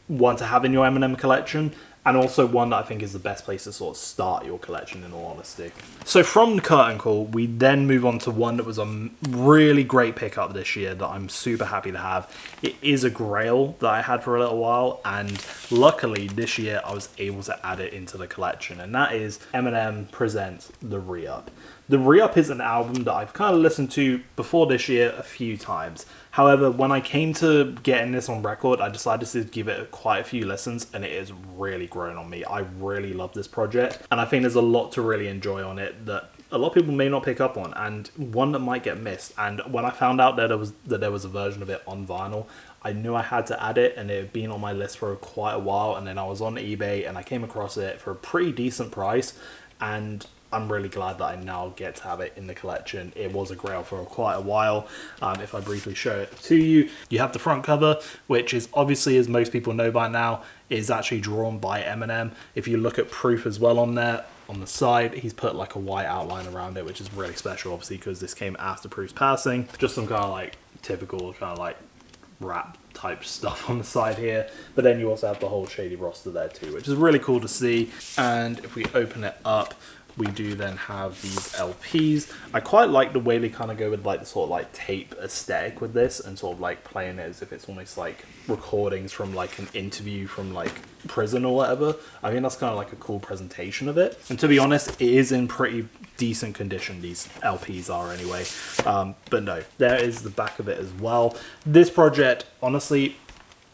one to have in your Eminem collection, and also one that I think is the best place to sort of start your collection, in all honesty. So from Curtain Call, we then move on to one that was a really great pickup this year that I'm super happy to have. It is a grail that I had for a little while, and luckily this year I was able to add it into the collection, and that is Eminem Presents The Re-Up. The Re-Up is an album that I've kind of listened to before this year a few times. However, when I came to getting this on record, I decided to give it quite a few listens, and it has really grown on me. I really love this project, and I think there's a lot to really enjoy on it that a lot of people may not pick up on, and one that might get missed. And when I found out that there was a version of it on vinyl, I knew I had to add it, and it had been on my list for quite a while, and then I was on eBay and I came across it for a pretty decent price, and I'm really glad that I now get to have it in the collection. It was a grail for quite a while. If I briefly show it to you, you have the front cover, which is obviously, as most people know by now, is actually drawn by Eminem. If you look at proof as well on there, on the side, he's put like a white outline around it, which is really special, obviously, because this came after Proof's passing. Just some kind of like typical kind of like rap type stuff on the side here, but then you also have the whole Shady roster there too, which is really cool to see. And if we open it up, we do then have these LPs. I quite like the way they kind of go with like the sort of like tape aesthetic with this, and sort of like playing it as if it's almost like recordings from like an interview from like prison or whatever. I mean, that's kind of like a cool presentation of it. And to be honest, it is in pretty decent condition, these LPs are anyway. But no, there is the back of it as well. This project, honestly,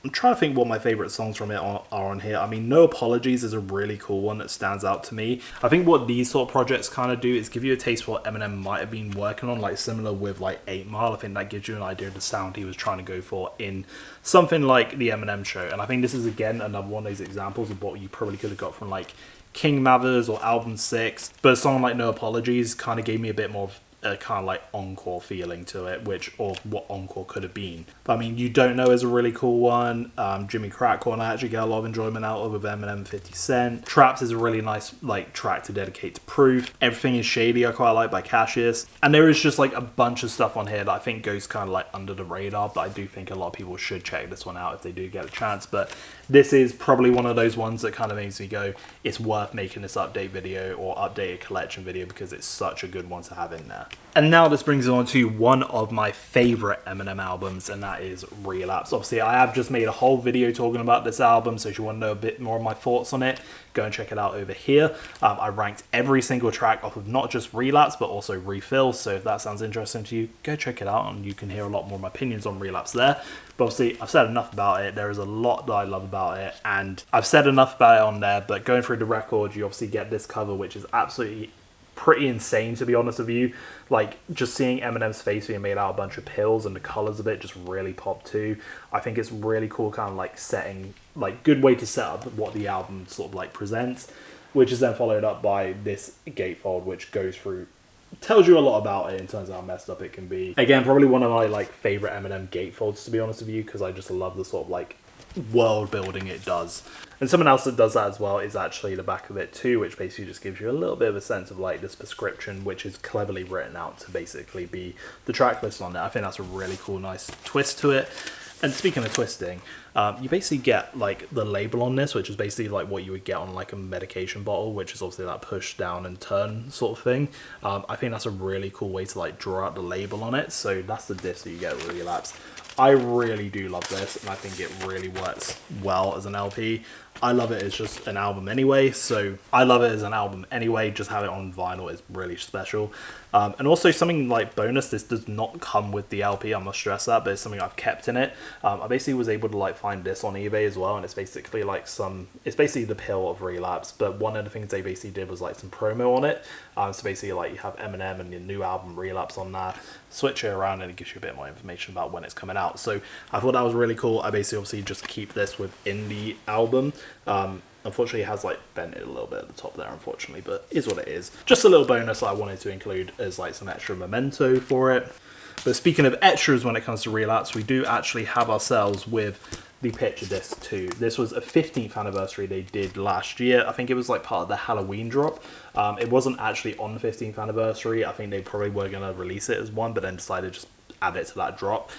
I'm trying to think what my favorite songs from it are on here. I mean, No Apologies is a really cool one that stands out to me. I think what these sort of projects kind of do is give you a taste for what Eminem might have been working on, like similar with like 8 Mile. I think that gives you an idea of the sound he was trying to go for in something like the Eminem show. And I think this is, again, another one of those examples of what you probably could have got from like King Mathers or Album 6. But a song like No Apologies kind of gave me a bit more of a kind of like Encore feeling to it, or what Encore could have been. But I mean, You Don't Know is a really cool one. Jimmy Crackcorn I actually get a lot of enjoyment out of with Eminem and 50 Cent. Traps is a really nice like track to dedicate to Proof. Everything Is Shady I quite like by Cassius. And there is just like a bunch of stuff on here that I think goes kind of like under the radar, but I do think a lot of people should check this one out if they do get a chance. But this is probably one of those ones that kind of makes me go, it's worth making this update video or updated collection video, because it's such a good one to have in there. And now this brings us on to one of my favorite Eminem albums, and that is Relapse. Obviously, I have just made a whole video talking about this album, so if you want to know a bit more of my thoughts on it, go and check it out over here. I ranked every single track off of not just Relapse, but also Refill, so if that sounds interesting to you, go check it out, and you can hear a lot more of my opinions on Relapse there. But obviously, I've said enough about it. There is a lot that I love about it, and I've said enough about it on there, but going through the record, you obviously get this cover, which is absolutely pretty insane, to be honest with you. Like, just seeing Eminem's face being made out of a bunch of pills and the colors of it just really pop too. I think it's really cool, kind of like setting, like good way to set up what the album sort of like presents, which is then followed up by this gatefold, which goes through, tells you a lot about it in terms of how messed up it can be. Again, probably one of my like favorite Eminem gatefolds, to be honest with you, because I just love the sort of like world building it does. And something else that does that as well is actually the back of it too, which basically just gives you a little bit of a sense of like this prescription, which is cleverly written out to basically be the track list on there. I think that's a really cool, nice twist to it. And speaking of twisting, you basically get like the label on this, which is basically like what you would get on like a medication bottle, which is obviously that push down and turn sort of thing. I think that's a really cool way to like draw out the label on it. So that's the disc that you get with Relapse. I really do love this, and I think it really works well as an LP. I love it as just an album anyway, just have it on vinyl is really special. And also something like bonus, this does not come with the LP, I must stress that, but it's something I've kept in it. I basically was able to like find this on eBay as well, and it's basically like it's basically the pill of Relapse, but one of the things they basically did was like some promo on it. So basically like you have Eminem and your new album Relapse on there, switch it around and it gives you a bit more information about when it's coming out. So I thought that was really cool. I basically obviously just keep this within the album. Unfortunately, it has like bent it a little bit at the top there, unfortunately, but is what it is. Just a little bonus that I wanted to include as like some extra memento for it. But speaking of extras when it comes to Relapse, we do actually have ourselves with the picture disc too. This was a 15th anniversary they did last year. I think it was like part of the Halloween drop. It wasn't actually on the 15th anniversary. I think they probably were going to release it as one, but then decided to just add it to that drop.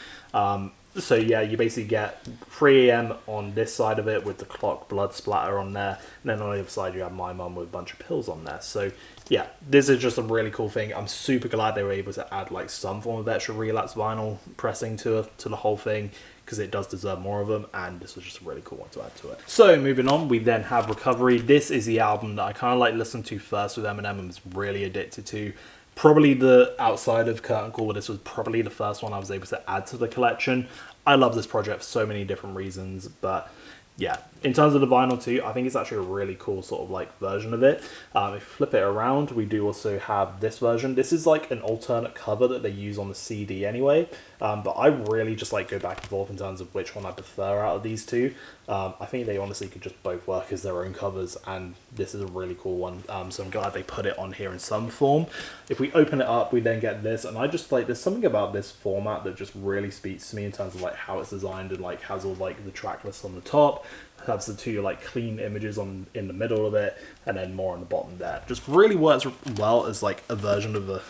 So yeah, you basically get 3 AM on this side of it with the clock blood splatter on there, and then on the other side you have My Mum with a bunch of pills on there. So yeah, this is just a really cool thing. I'm super glad they were able to add like some form of extra Relapse vinyl pressing to the whole thing, because it does deserve more of them, and this was just a really cool one to add to it. So moving on, we then have Recovery. This is the album that I kind of like listened to first with Eminem and was really addicted to. Probably the outside of Curtain Call, this was probably the first one I was able to add to the collection. I love this project for so many different reasons, but yeah, in terms of the vinyl too, I think it's actually a really cool sort of like version of it. If you flip it around, we do also have this version. This is like an alternate cover that they use on the CD anyway, but I really just like go back and forth in terms of which one I prefer out of these two. I think they honestly could just both work as their own covers, and this is a really cool one. So I'm glad they put it on here in some form. If we open it up, we then get this, and I just like, there's something about this format that just really speaks to me in terms of like how it's designed, and like has all like the track lists on the top, has the two like clean images on in the middle of it, and then more on the bottom there. Just really works well as like a version of the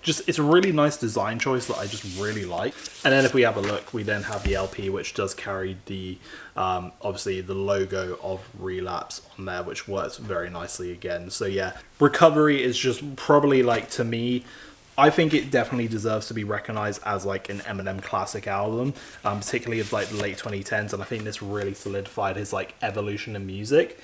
just, it's a really nice design choice that I just really like. And then if we have a look, we then have the LP, which does carry the obviously the logo of Relapse on there, which works very nicely again. So yeah, Recovery is just probably like, to me, I think it definitely deserves to be recognized as like an Eminem classic album, particularly of like the late 2010s, and I think this really solidified his like evolution in music.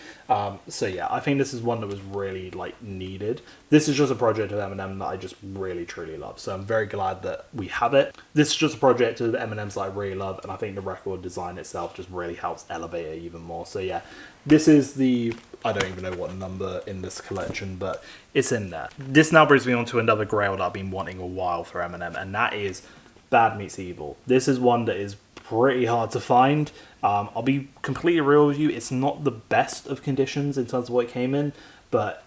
So yeah, I think this is one that was really like needed. This is just a project of Eminem that I just really truly love, so I'm very glad that we have it. This is just a project of Eminem's that I really love, and I think the record design itself just really helps elevate it even more. So yeah, this is the, I don't even know what number in this collection, but it's in there. This now brings me on to another grail that I've been wanting a while for Eminem, and that is Bad Meets Evil. This is one that is pretty hard to find. I'll be completely real with you, it's not the best of conditions in terms of what it came in, but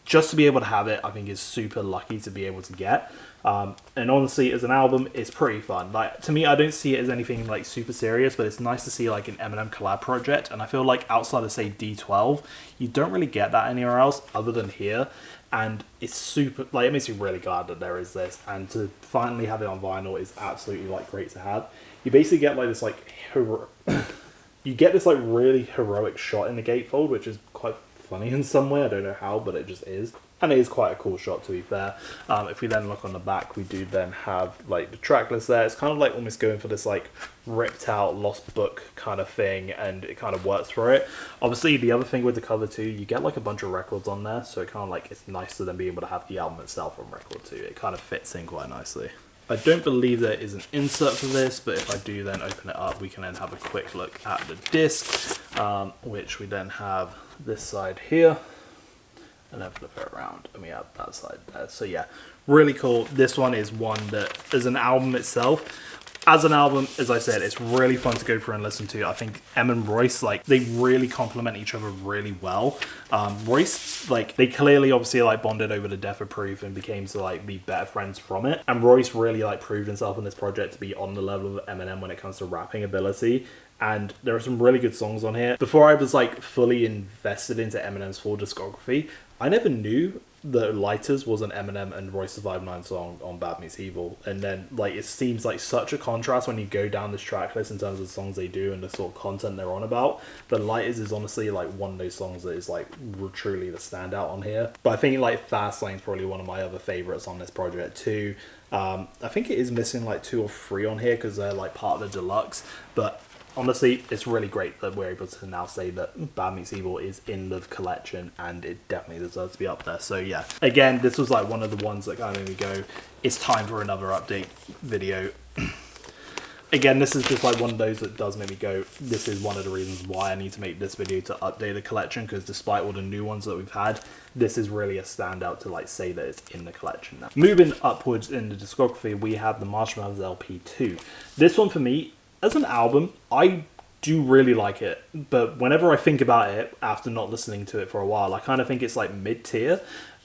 just to be able to have it, I think is super lucky to be able to get. And honestly, as an album, it's pretty fun. Like, to me, I don't see it as anything like super serious, but it's nice to see like an Eminem collab project. And I feel like outside of say D12, you don't really get that anywhere else other than here. And it's super, like, it makes me really glad that there is this. And to finally have it on vinyl is absolutely like great to have. You basically get like this like you get this like really heroic shot in the gatefold, which is quite funny in some way. I don't know how, but it just is. And it is quite a cool shot, to be fair. If we then look on the back, we do then have like the track list there. It's kind of like almost going for this like ripped out lost book kind of thing, and it kind of works for it. Obviously, the other thing with the cover too, you get like a bunch of records on there, so it kind of like, it's nice to then be able to have the album itself on record too. It kind of fits in quite nicely. I don't believe there is an insert for this, but if I do then open it up, we can then have a quick look at the disc, which we then have this side here, and then flip it around, and we have that side there. So yeah, really cool. This one is one that, as an album itself, as an album, as I said, it's really fun to go through and listen to. I think Em and Royce, like, they really complement each other really well. Royce, like, they clearly obviously like bonded over the Death of Proof and became to like be better friends from it. And Royce really like proved himself in this project to be on the level of Eminem when it comes to rapping ability. And there are some really good songs on here. Before I was like fully invested into Eminem's full discography, I never knew that Lighters was an Eminem and Royce the 5'9" song on Bad Meets Evil. And then like, it seems like such a contrast when you go down this track list in terms of the songs they do and the sort of content they're on about. But Lighters is honestly like one of those songs that is like truly the standout on here. But I think like Fastlane is probably one of my other favorites on this project too. I think it is missing like 2 or 3 on here because they're like part of the deluxe, but honestly, it's really great that we're able to now say that Bad Meets Evil is in the collection, and it definitely deserves to be up there. So yeah, again, this was like one of the ones that kind of made me go, it's time for another update video. Again, this is just like one of those that does make me go, this is one of the reasons why I need to make this video to update the collection, because despite all the new ones that we've had, this is really a standout to like say that it's in the collection now. Moving upwards in the discography, we have the Marshal LP2. This one for me, as an album, I do really like it, but whenever I think about it after not listening to it for a while, I kind of think it's like mid-tier,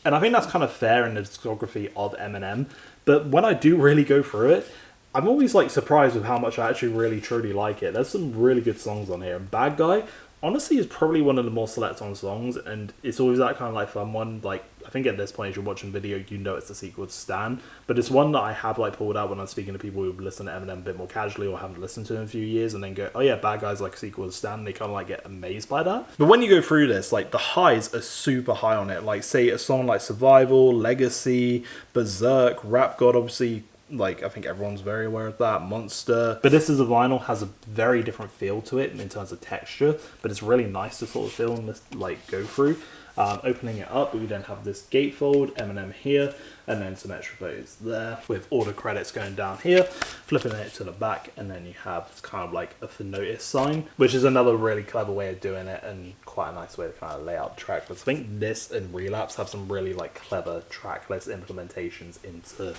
and I think that's kind of fair in the discography of Eminem. But when I do really go through it, I'm always like surprised with how much I actually really truly like it. There's some really good songs on here, and Bad Guy honestly is probably one of the more select on songs, and it's always that kind of like fun one. Like, I think at this point, if you're watching the video, you know it's the sequel to Stan, but it's one that I have like pulled out when I'm speaking to people who listen to Eminem a bit more casually or haven't listened to him in a few years, and then go, oh yeah, Bad Guy's like a sequel to Stan, and they kind of like get amazed by that. But when you go through this, like, the highs are super high on it. Like, say a song like Survival, Legacy, Berserk, Rap God, obviously, like, I think everyone's very aware of that, Monster. But this is a vinyl, has a very different feel to it in terms of texture, but it's really nice to sort of feel and like go through. Opening it up, we then have this gatefold, Eminem here, and then some extra photos there with all the credits going down here. Flipping it to the back, and then you have kind of like a for notice sign, which is another really clever way of doing it and quite a nice way to kind of lay out the track list. I think this and Relapse have some really like clever track list implementations into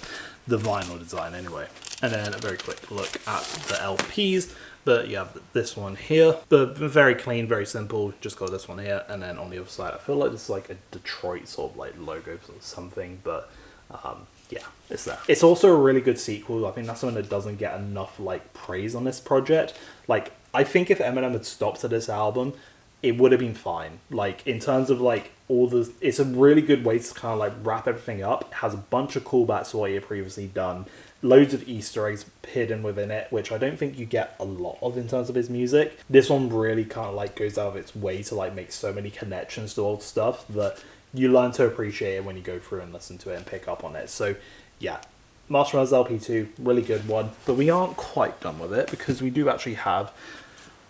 the vinyl design anyway. And then a very quick look at the LPs. But you have this one here, but very clean, very simple. Just got this one here, and then on the other side, I feel like this is like a Detroit sort of like logo or something, but yeah, it's there. It's also a really good sequel. I think that's something that doesn't get enough like praise on this project. Like, I think if Eminem had stopped at this album, it would have been fine. Like, in terms of like it's a really good way to kind of like wrap everything up. It has a bunch of callbacks to what he had previously done. Loads of Easter eggs hidden within it, which I don't think you get a lot of in terms of his music. This one really kind of like goes out of its way to like make so many connections to old stuff that you learn to appreciate it when you go through and listen to it and pick up on it. So yeah, Marshall's LP2, really good one. But we aren't quite done with it, because we do actually have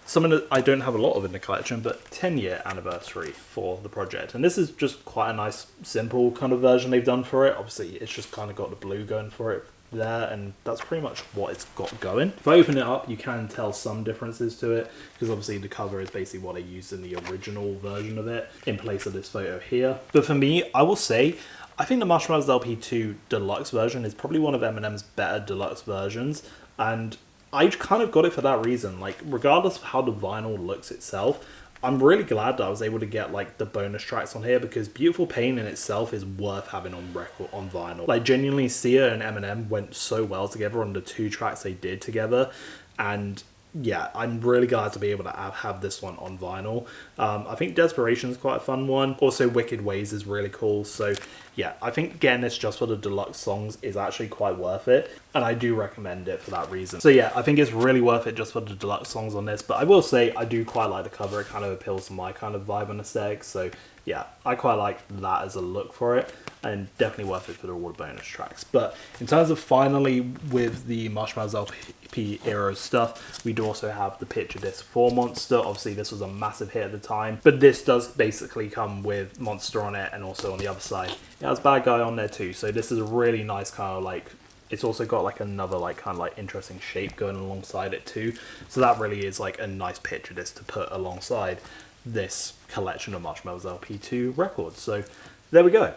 something that I don't have a lot of in the collection, but 10-year anniversary for the project. And this is just quite a nice, simple kind of version they've done for it. Obviously, it's just kind of got the blue going for it there, and that's pretty much what it's got going. If I open it up, you can tell some differences to it, because obviously the cover is basically what I used in the original version of it, in place of this photo here. But for me, I will say, I think the Marshall LP2 deluxe version is probably one of Eminem's better deluxe versions, and I kind of got it for that reason. Like, regardless of how the vinyl looks itself, I'm really glad that I was able to get like the bonus tracks on here, because Beautiful Pain in itself is worth having on record on vinyl. Like, genuinely, Sia and Eminem went so well together on the 2 tracks they did together, and yeah, I'm really glad to be able to have this one on vinyl. I think Desperation is quite a fun one. Also, Wicked Ways is really cool. So yeah, I think getting this just for the deluxe songs is actually quite worth it, and I do recommend it for that reason. So yeah, I think it's really worth it just for the deluxe songs on this. But I will say, I do quite like the cover. It kind of appeals to my kind of vibe and aesthetic. So yeah, I quite like that as a look for it, and definitely worth it for the all bonus tracks. But in terms of finally with the Marshall's LP era stuff, we do also have the Picture Disc 4 Monster. Obviously, this was a massive hit at the time, but this does basically come with Monster on it, and also on the other side, it has Bad Guy on there too. So this is a really nice kind of like, it's also got like another like kind of like interesting shape going alongside it too. So that really is like a nice picture disc to put alongside this collection of Marshall's LP2 records. So there we go.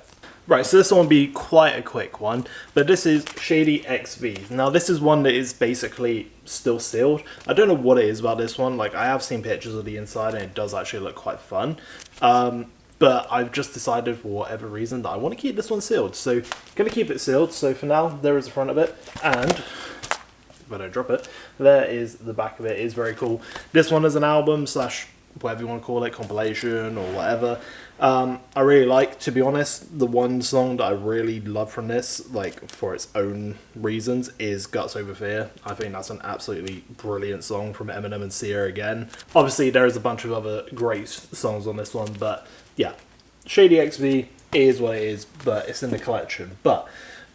Right, so this one will be quite a quick one, but this is Shady XV. Now, this is one that is basically still sealed. I don't know what it is about this one. Like, I have seen pictures of the inside, and it does actually look quite fun. But I've just decided, for whatever reason, that I want to keep this one sealed. So, I'm going to keep it sealed. So, for now, there is the front of it, and if I don't drop it, there is the back of it. It is very cool. This one is an album slash whatever you want to call it, compilation or whatever. I really like, to be honest, the one song that I really love from this, like for its own reasons, is Guts Over Fear. I think that's an absolutely brilliant song from Eminem and Sia again. Obviously, there is a bunch of other great songs on this one, but yeah, Shady XV is what it is, but it's in the collection. But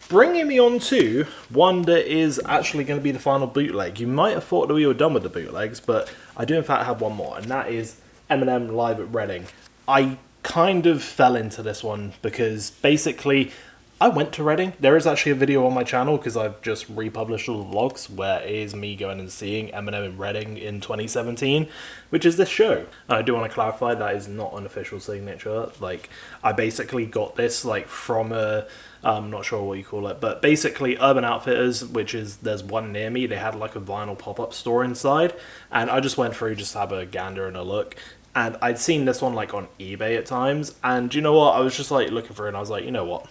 bringing me on to one that is actually going to be the final bootleg. You might have thought that we were done with the bootlegs, but I do in fact have one more, and that is Eminem Live at Reading. I kind of fell into this one because basically I went to Reading. There is actually a video on my channel, because I've just republished all the vlogs, where it is me going and seeing Eminem in Reading in 2017, which is this show. And I do want to clarify, that is not an official signature. Like, I basically got this like from a, I'm not sure what you call it, but basically Urban Outfitters, which is, there's one near me, they had like a vinyl pop-up store inside, and I just went through just to have a gander and a look. And I'd seen this one like on eBay at times, and you know what, I was just like looking for it, and I was like, you know what,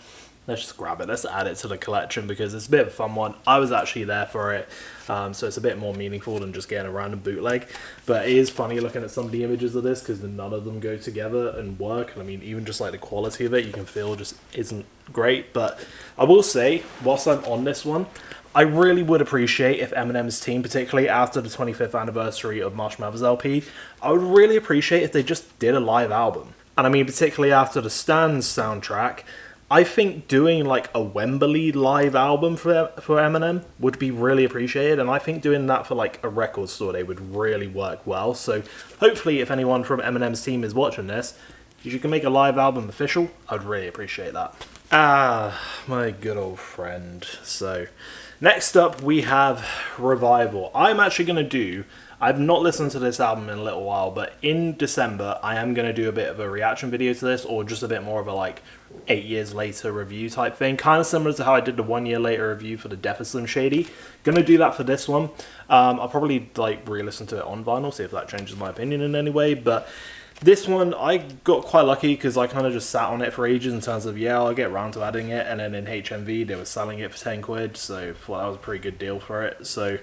let's just grab it, let's add it to the collection, because it's a bit of a fun one. I was actually there for it, so it's a bit more meaningful than just getting a random bootleg. But it is funny looking at some of the images of this, because none of them go together and work. And I mean, even just like the quality of it, you can feel just isn't great. But I will say, whilst I'm on this one, I really would appreciate if Eminem's team, particularly after the 25th anniversary of Marshall Mathers LP, I would really appreciate if they just did a live album. And I mean, particularly after the Stands soundtrack, I think doing like a Wembley live album for Eminem would be really appreciated, and I think doing that for like a record store day would really work well. So hopefully, if anyone from Eminem's team is watching this, if you can make a live album official, I'd really appreciate that. Ah, my good old friend. So next up we have Revival. I'm actually going to do I've not listened to this album in a little while, but in December I am going to do a bit of a reaction video to this, or just a bit more of a like 8 years later review type thing, kind of similar to how I did the 1 year later review for the Death of Slim Shady. Gonna do that for this one. I'll probably like re-listen to it on vinyl, see if that changes my opinion in any way, but this one, I got quite lucky because I kind of just sat on it for ages in terms of, yeah, I'll get around to adding it. And then in HMV, they were selling it for 10 quid. So, well, that was a pretty good deal for it. So,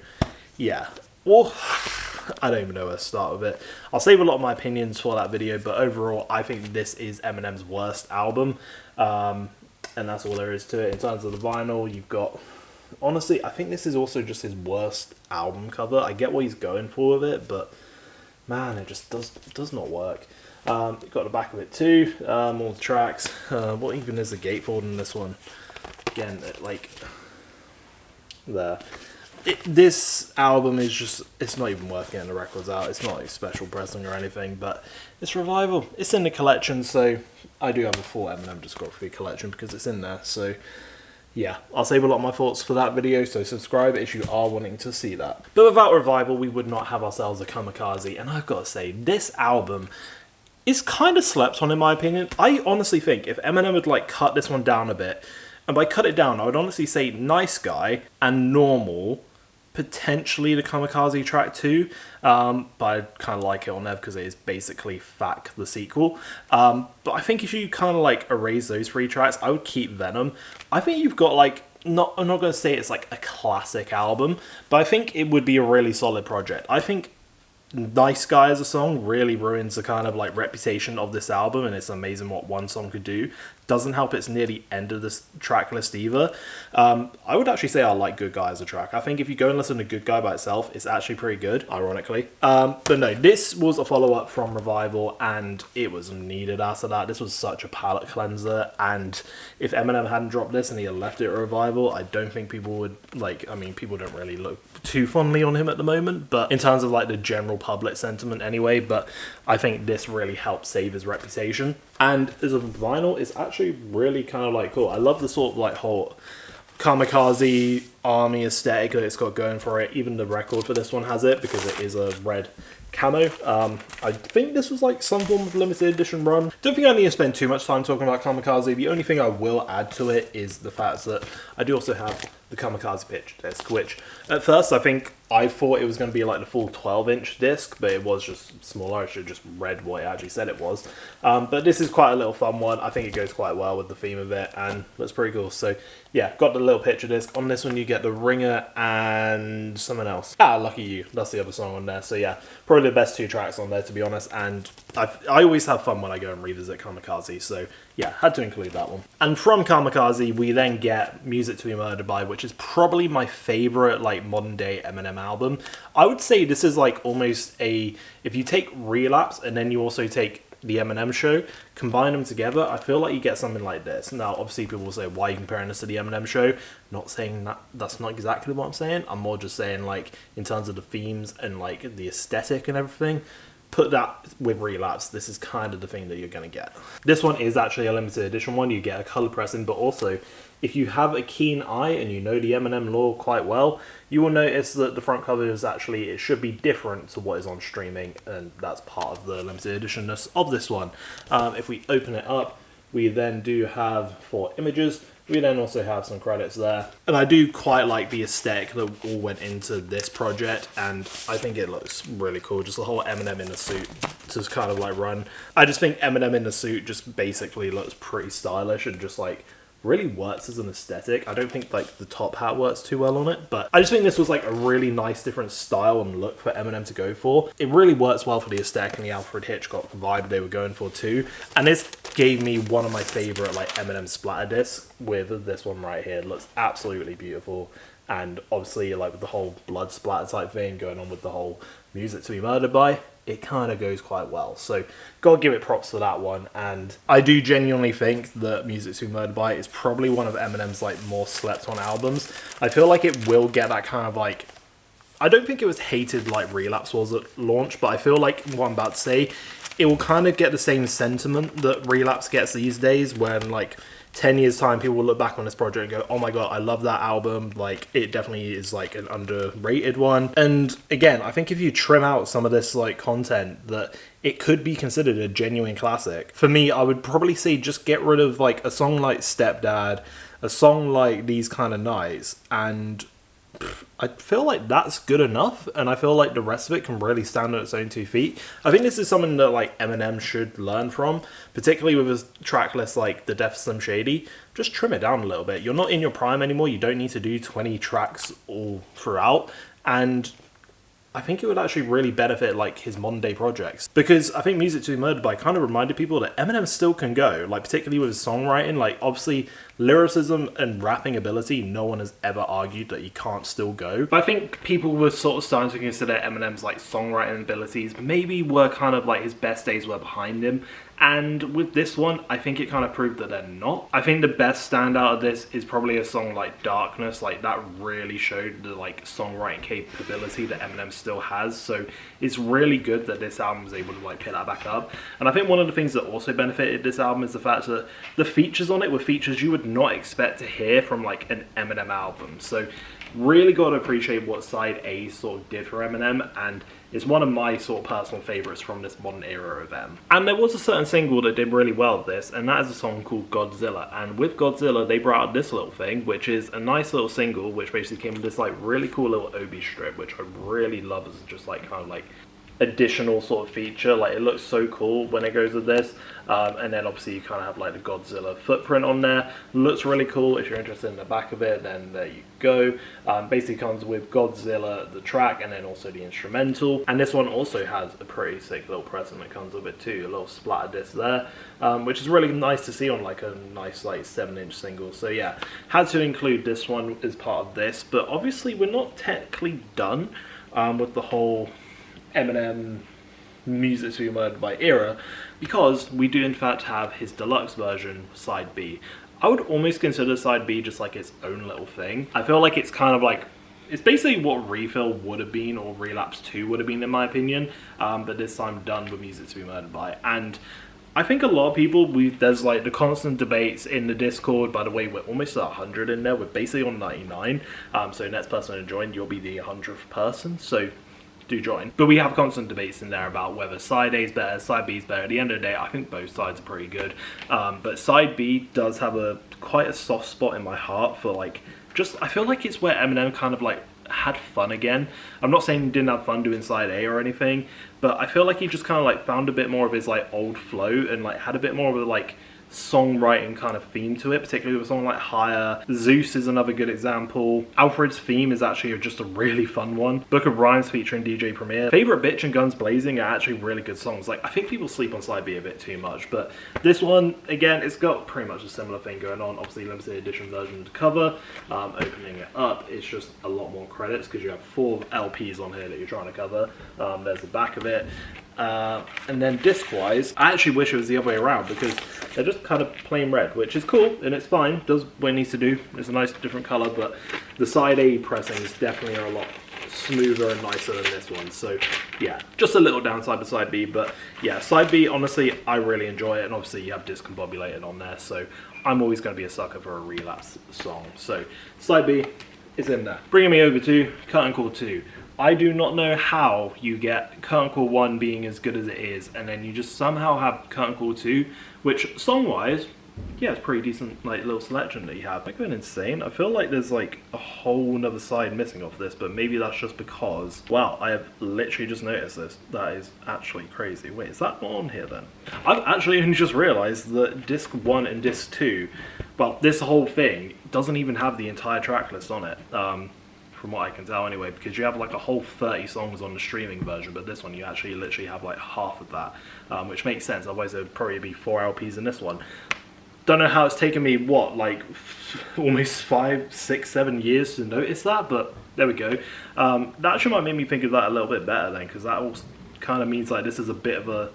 yeah. Well, I don't even know where to start with it. I'll save a lot of my opinions for that video. But overall, I think this is Eminem's worst album. And that's all there is to it. In terms of the vinyl, you've got... Honestly, I think this is also just his worst album cover. I get what he's going for with it, but... Man, it just does not work. You've got the back of it too, all the tracks. What even is the gatefold in this one? Again, like, there. This album is just, it's not even worth getting the records out. It's not a special pressing or anything, but it's Revival. It's in the collection, so I do have a full Eminem discography collection because it's in there, so... Yeah, I'll save a lot of my thoughts for that video, so subscribe if you are wanting to see that. But without Revival, we would not have ourselves a Kamikaze, and I've got to say, this album is kind of slept on in my opinion. I honestly think if Eminem would like cut this one down a bit, and by cut it down, I would honestly say Nice Guy and Normal, potentially the Kamikaze track too, but I kind of like it on there because it is basically Fack the sequel. But I think if you kind of like erase those 3 tracks, I would keep Venom. I think you've got like, I'm not going to say it's like a classic album, but I think it would be a really solid project. I think Nice Guy as a song really ruins the kind of like reputation of this album, and it's amazing what one song could do. Doesn't help it's near the end of this track list either. I would actually say I like Good Guy as a track. I think if you go and listen to Good Guy by itself, it's actually pretty good, ironically. But no, this was a follow-up from Revival, and it was needed after that. This was such a palate cleanser, and if Eminem hadn't dropped this and he had left it at Revival, I don't think people would, like, I mean, people don't really look too fondly on him at the moment, but in terms of like the general public sentiment anyway, but I think this really helped save his reputation. And as a vinyl, it's actually really kind of like cool. I love the sort of like whole Kamikaze army aesthetic that it's got going for it. Even the record for this one has it because it is a red camo. I think this was like some form of limited edition run. Don't think I need to spend too much time talking about Kamikaze. The only thing I will add to it is the fact that I do also have the Kamikaze pitch disc, which at first I thought it was going to be like the full 12-inch disc, but it was just smaller. I should have just read what it actually said it was. But this is quite a little fun one. I think it goes quite well with the theme of it, and that's pretty cool. So yeah, got the little picture disc. On this one you get the ringer and something else. Lucky You, that's the other song on there. So yeah, probably the best 2 tracks on there, to be honest, and I always have fun when I go and revisit Kamikaze, so yeah, had to include that one. And from Kamikaze, we then get Music to Be Murdered By, which is probably my favourite like modern day Eminem album. I would say this is like almost a, if you take Relapse and then you also take the Eminem Show, combine them together, I feel like you get something like this. Now, obviously people will say, why are you comparing this to the Eminem Show? Not saying that, that's not exactly what I'm saying. I'm more just saying like, in terms of the themes and like the aesthetic and everything, put that with Relapse, this is kind of the thing that you're going to get. This one is actually a limited edition one. You get a color pressing, but also if you have a keen eye and you know the Eminem lore quite well, you will notice that the front cover is actually, it should be different to what is on streaming, and that's part of the limited editionness of this one. If we open it up, we then do have 4 images. We then also have some credits there. And I do quite like the aesthetic that all went into this project, and I think it looks really cool. Just the whole Eminem in the suit to kind of like run. I just think Eminem in the suit just basically looks pretty stylish and just like really works as an aesthetic. I don't think like the top hat works too well on it, but I just think this was like a really nice different style and look for Eminem to go for. It really works well for the aesthetic and the Alfred Hitchcock vibe they were going for too. And this gave me one of my favorite like Eminem splatter discs with this one right here. It looks absolutely beautiful. And obviously like with the whole blood splatter type thing going on with the whole Music to Be Murdered By, it kind of goes quite well. So gotta give it props for that one. And I do genuinely think that Music to Be Murdered By is probably one of Eminem's like more slept on albums. I feel like it will get that kind of like, I don't think it was hated like Relapse was at launch, but I feel like what I'm about to say, it will kind of get the same sentiment that Relapse gets these days when like 10 years time, people will look back on this project and go, oh my god, I love that album. Like, it definitely is like an underrated one. And again, I think if you trim out some of this like content, that it could be considered a genuine classic. For me, I would probably say just get rid of like a song like Stepdad, a song like These Kind of Nights, and I feel like that's good enough, and I feel like the rest of it can really stand on its own 2 feet. I think this is something that like Eminem should learn from, particularly with a track list like The Def Slim Shady. Just trim it down a little bit. You're not in your prime anymore. You don't need to do 20 tracks all throughout, and I think it would actually really benefit like his modern day projects, because I think Music to Be Murdered By kind of reminded people that Eminem still can go, like particularly with his songwriting. Like obviously lyricism and rapping ability, no one has ever argued that he can't still go. But I think people were sort of starting to consider Eminem's like songwriting abilities maybe were kind of like his best days were behind him. And with this one, I think it kind of proved that they're not. I think the best standout of this is probably a song like Darkness. Like that really showed the like songwriting capability that Eminem still has. So it's really good that this album was able to like pick that back up. And I think one of the things that also benefited this album is the fact that the features on it were features you would not expect to hear from like an Eminem album. So really got to appreciate what side A sort of did for Eminem, and it's one of my sort of personal favourites from this modern era of M. And there was a certain single that did really well with this, and that is a song called Godzilla. And with Godzilla, they brought out this little thing, which is a nice little single, which basically came with this like really cool little Obi strip, which I really love as just like kind of like additional sort of feature. Like it looks so cool when it goes with this, and then obviously you kind of have like the Godzilla footprint on there. Looks really cool. If you're interested in the back of it, then there you go. Basically comes with Godzilla the track and then also the instrumental, and this one also has a pretty sick little present that comes with it too, a little splatter disc there, which is really nice to see on like a nice like 7-inch single. So yeah, had to include this one as part of this. But obviously we're not technically done with the whole Eminem Music to Be Murdered By era, because we do in fact have his deluxe version, side B. I would almost consider side B just like its own little thing. I feel like it's kind of like, it's basically what Refill would have been, or Relapse 2 would have been in my opinion, but this time done with Music to Be Murdered By. And I think a lot of people, there's like the constant debates in the Discord. By the way, we're almost at 100 in there. We're basically on 99, so next person to join, you'll be the 100th person, so do join. But we have constant debates in there about whether side A is better, side B is better. At the end of the day, I think both sides are pretty good, but side B does have quite a soft spot in my heart for like, just I feel like it's where Eminem kind of like had fun again. I'm not saying he didn't have fun doing side A or anything, but I feel like he just kind of like found a bit more of his like old flow and like had a bit more of a like songwriting kind of theme to it, particularly with a song like Higher. Zeus is another good example. Alfred's theme is actually just a really fun one. Book of Rhymes featuring DJ Premier. Favorite Bitch and Guns Blazing are actually really good songs. Like I think people sleep on side B a bit too much, but this one again, it's got pretty much a similar thing going on. Obviously limited edition version of the cover. Opening it up, it's just a lot more credits because you have 4 LPs on here that you're trying to cover. There's the back of it. And then disc-wise, I actually wish it was the other way around, because they're just kind of plain red, which is cool and it's fine, does what it needs to do. It's a nice different colour, but the side A pressings definitely are a lot smoother and nicer than this one. So yeah, just a little downside to side B, but yeah, side B, honestly, I really enjoy it, and obviously you have Discombobulated on there, so I'm always going to be a sucker for a Relapse song. So side B is in there. Bringing me over to Curtain Call 2. I do not know how you get Curtain Call 1 being as good as it is, and then you just somehow have Curtain Call 2, which song-wise, yeah, it's pretty decent like little selection that you have. Like, going insane. I feel like there's like a whole nother side missing off this, but maybe that's just because, wow, I have literally just noticed this. That is actually crazy. Wait, is that not on here then? I've actually only just realized that disc 1 and disc 2, well, this whole thing doesn't even have the entire track list on it. From what I can tell anyway, because you have like a whole 30 songs on the streaming version, but this one you actually literally have like half of that, which makes sense, otherwise there would probably be 4 LPs in this one. Don't know how it's taken me, what, like almost 5, 6, 7 years to notice that, but there we go. That actually might make me think of that a little bit better then, because that also kind of means like this is a bit of a,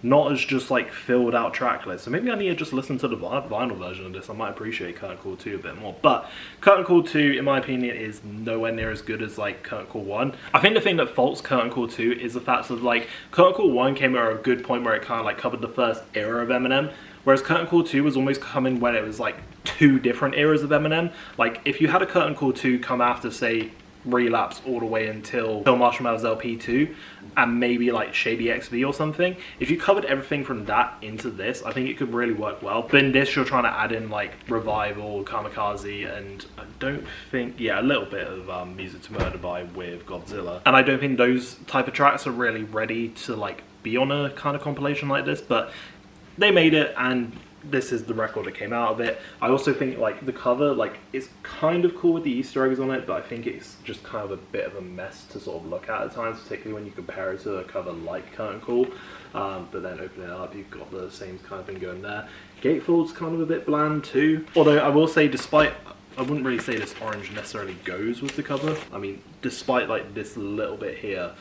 not as just like filled out track list. So maybe I need to just listen to the vinyl version of this. I might appreciate Curtain Call 2 a bit more. But Curtain Call 2, in my opinion, is nowhere near as good as like Curtain Call 1. I think the thing that faults Curtain Call 2 is the fact that like Curtain Call 1 came at a good point where it kind of like covered the first era of Eminem, whereas Curtain Call 2 was almost coming when it was like two different eras of Eminem. Like if you had a Curtain Call 2 come after, say, Relapse all the way until Marshall's LP2 and maybe like Shady XV or something, if you covered everything from that into this, I think it could really work well. But in this, you're trying to add in like Revival, Kamikaze, and I don't think, yeah, a little bit of Music to Murder By with Godzilla. And I don't think those type of tracks are really ready to like be on a kind of compilation like this, but they made it, and this is the record that came out of it. I also think like the cover, like, is kind of cool with the Easter eggs on it, but I think it's just kind of a bit of a mess to sort of look at times, particularly when you compare it to a cover like Curtain Call. But then opening it up, you've got the same kind of thing going there. Gatefold's kind of a bit bland too. Although I will say, despite, I wouldn't really say this orange necessarily goes with the cover. I mean, despite like this little bit here,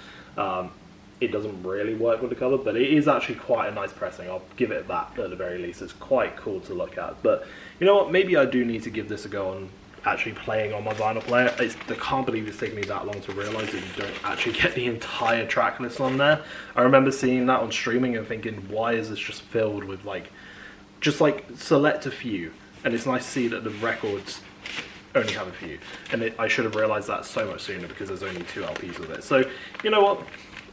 it doesn't really work with the cover, but it is actually quite a nice pressing. I'll give it that at the very least. It's quite cool to look at. But you know what? Maybe I do need to give this a go on actually playing on my vinyl player. I can't believe it's taken me that long to realise that you don't actually get the entire track list on there. I remember seeing that on streaming and thinking, why is this just filled with like, just like select a few? And it's nice to see that the records only have a few. And I should have realised that so much sooner, because there's only 2 LPs with it. So you know what?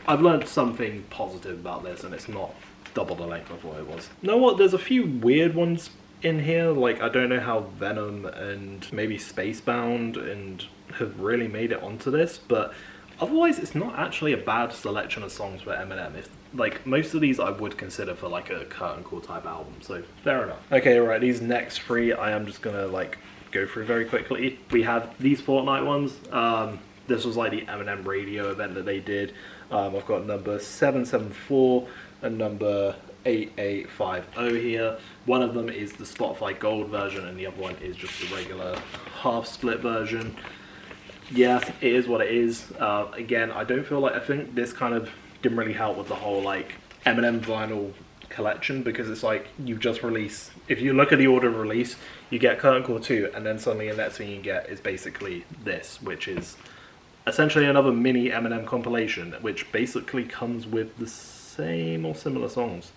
I've learned something positive about this, and it's not double the length of what it was. You know what? There's a few weird ones in here. Like, I don't know how Venom and maybe Spacebound and have really made it onto this, but otherwise it's not actually a bad selection of songs for Eminem. If, like, most of these I would consider for like a Curtain Call type album, so fair enough. Okay, right, these next 3 I am just gonna like go through very quickly. We have these Fortnite ones. This was like the Eminem radio event that they did. I've got number 774 and number 8850 here. One of them is the Spotify Gold version, and the other one is just the regular half split version. Yeah, it is what it is. Again, I don't feel like, I think this kind of didn't really help with the whole like Eminem vinyl collection, because it's like you just release, if you look at the order of release, you get Curtain Call 2, and then suddenly the next thing you get is basically this, which is essentially another mini Eminem compilation, which basically comes with the same or similar songs,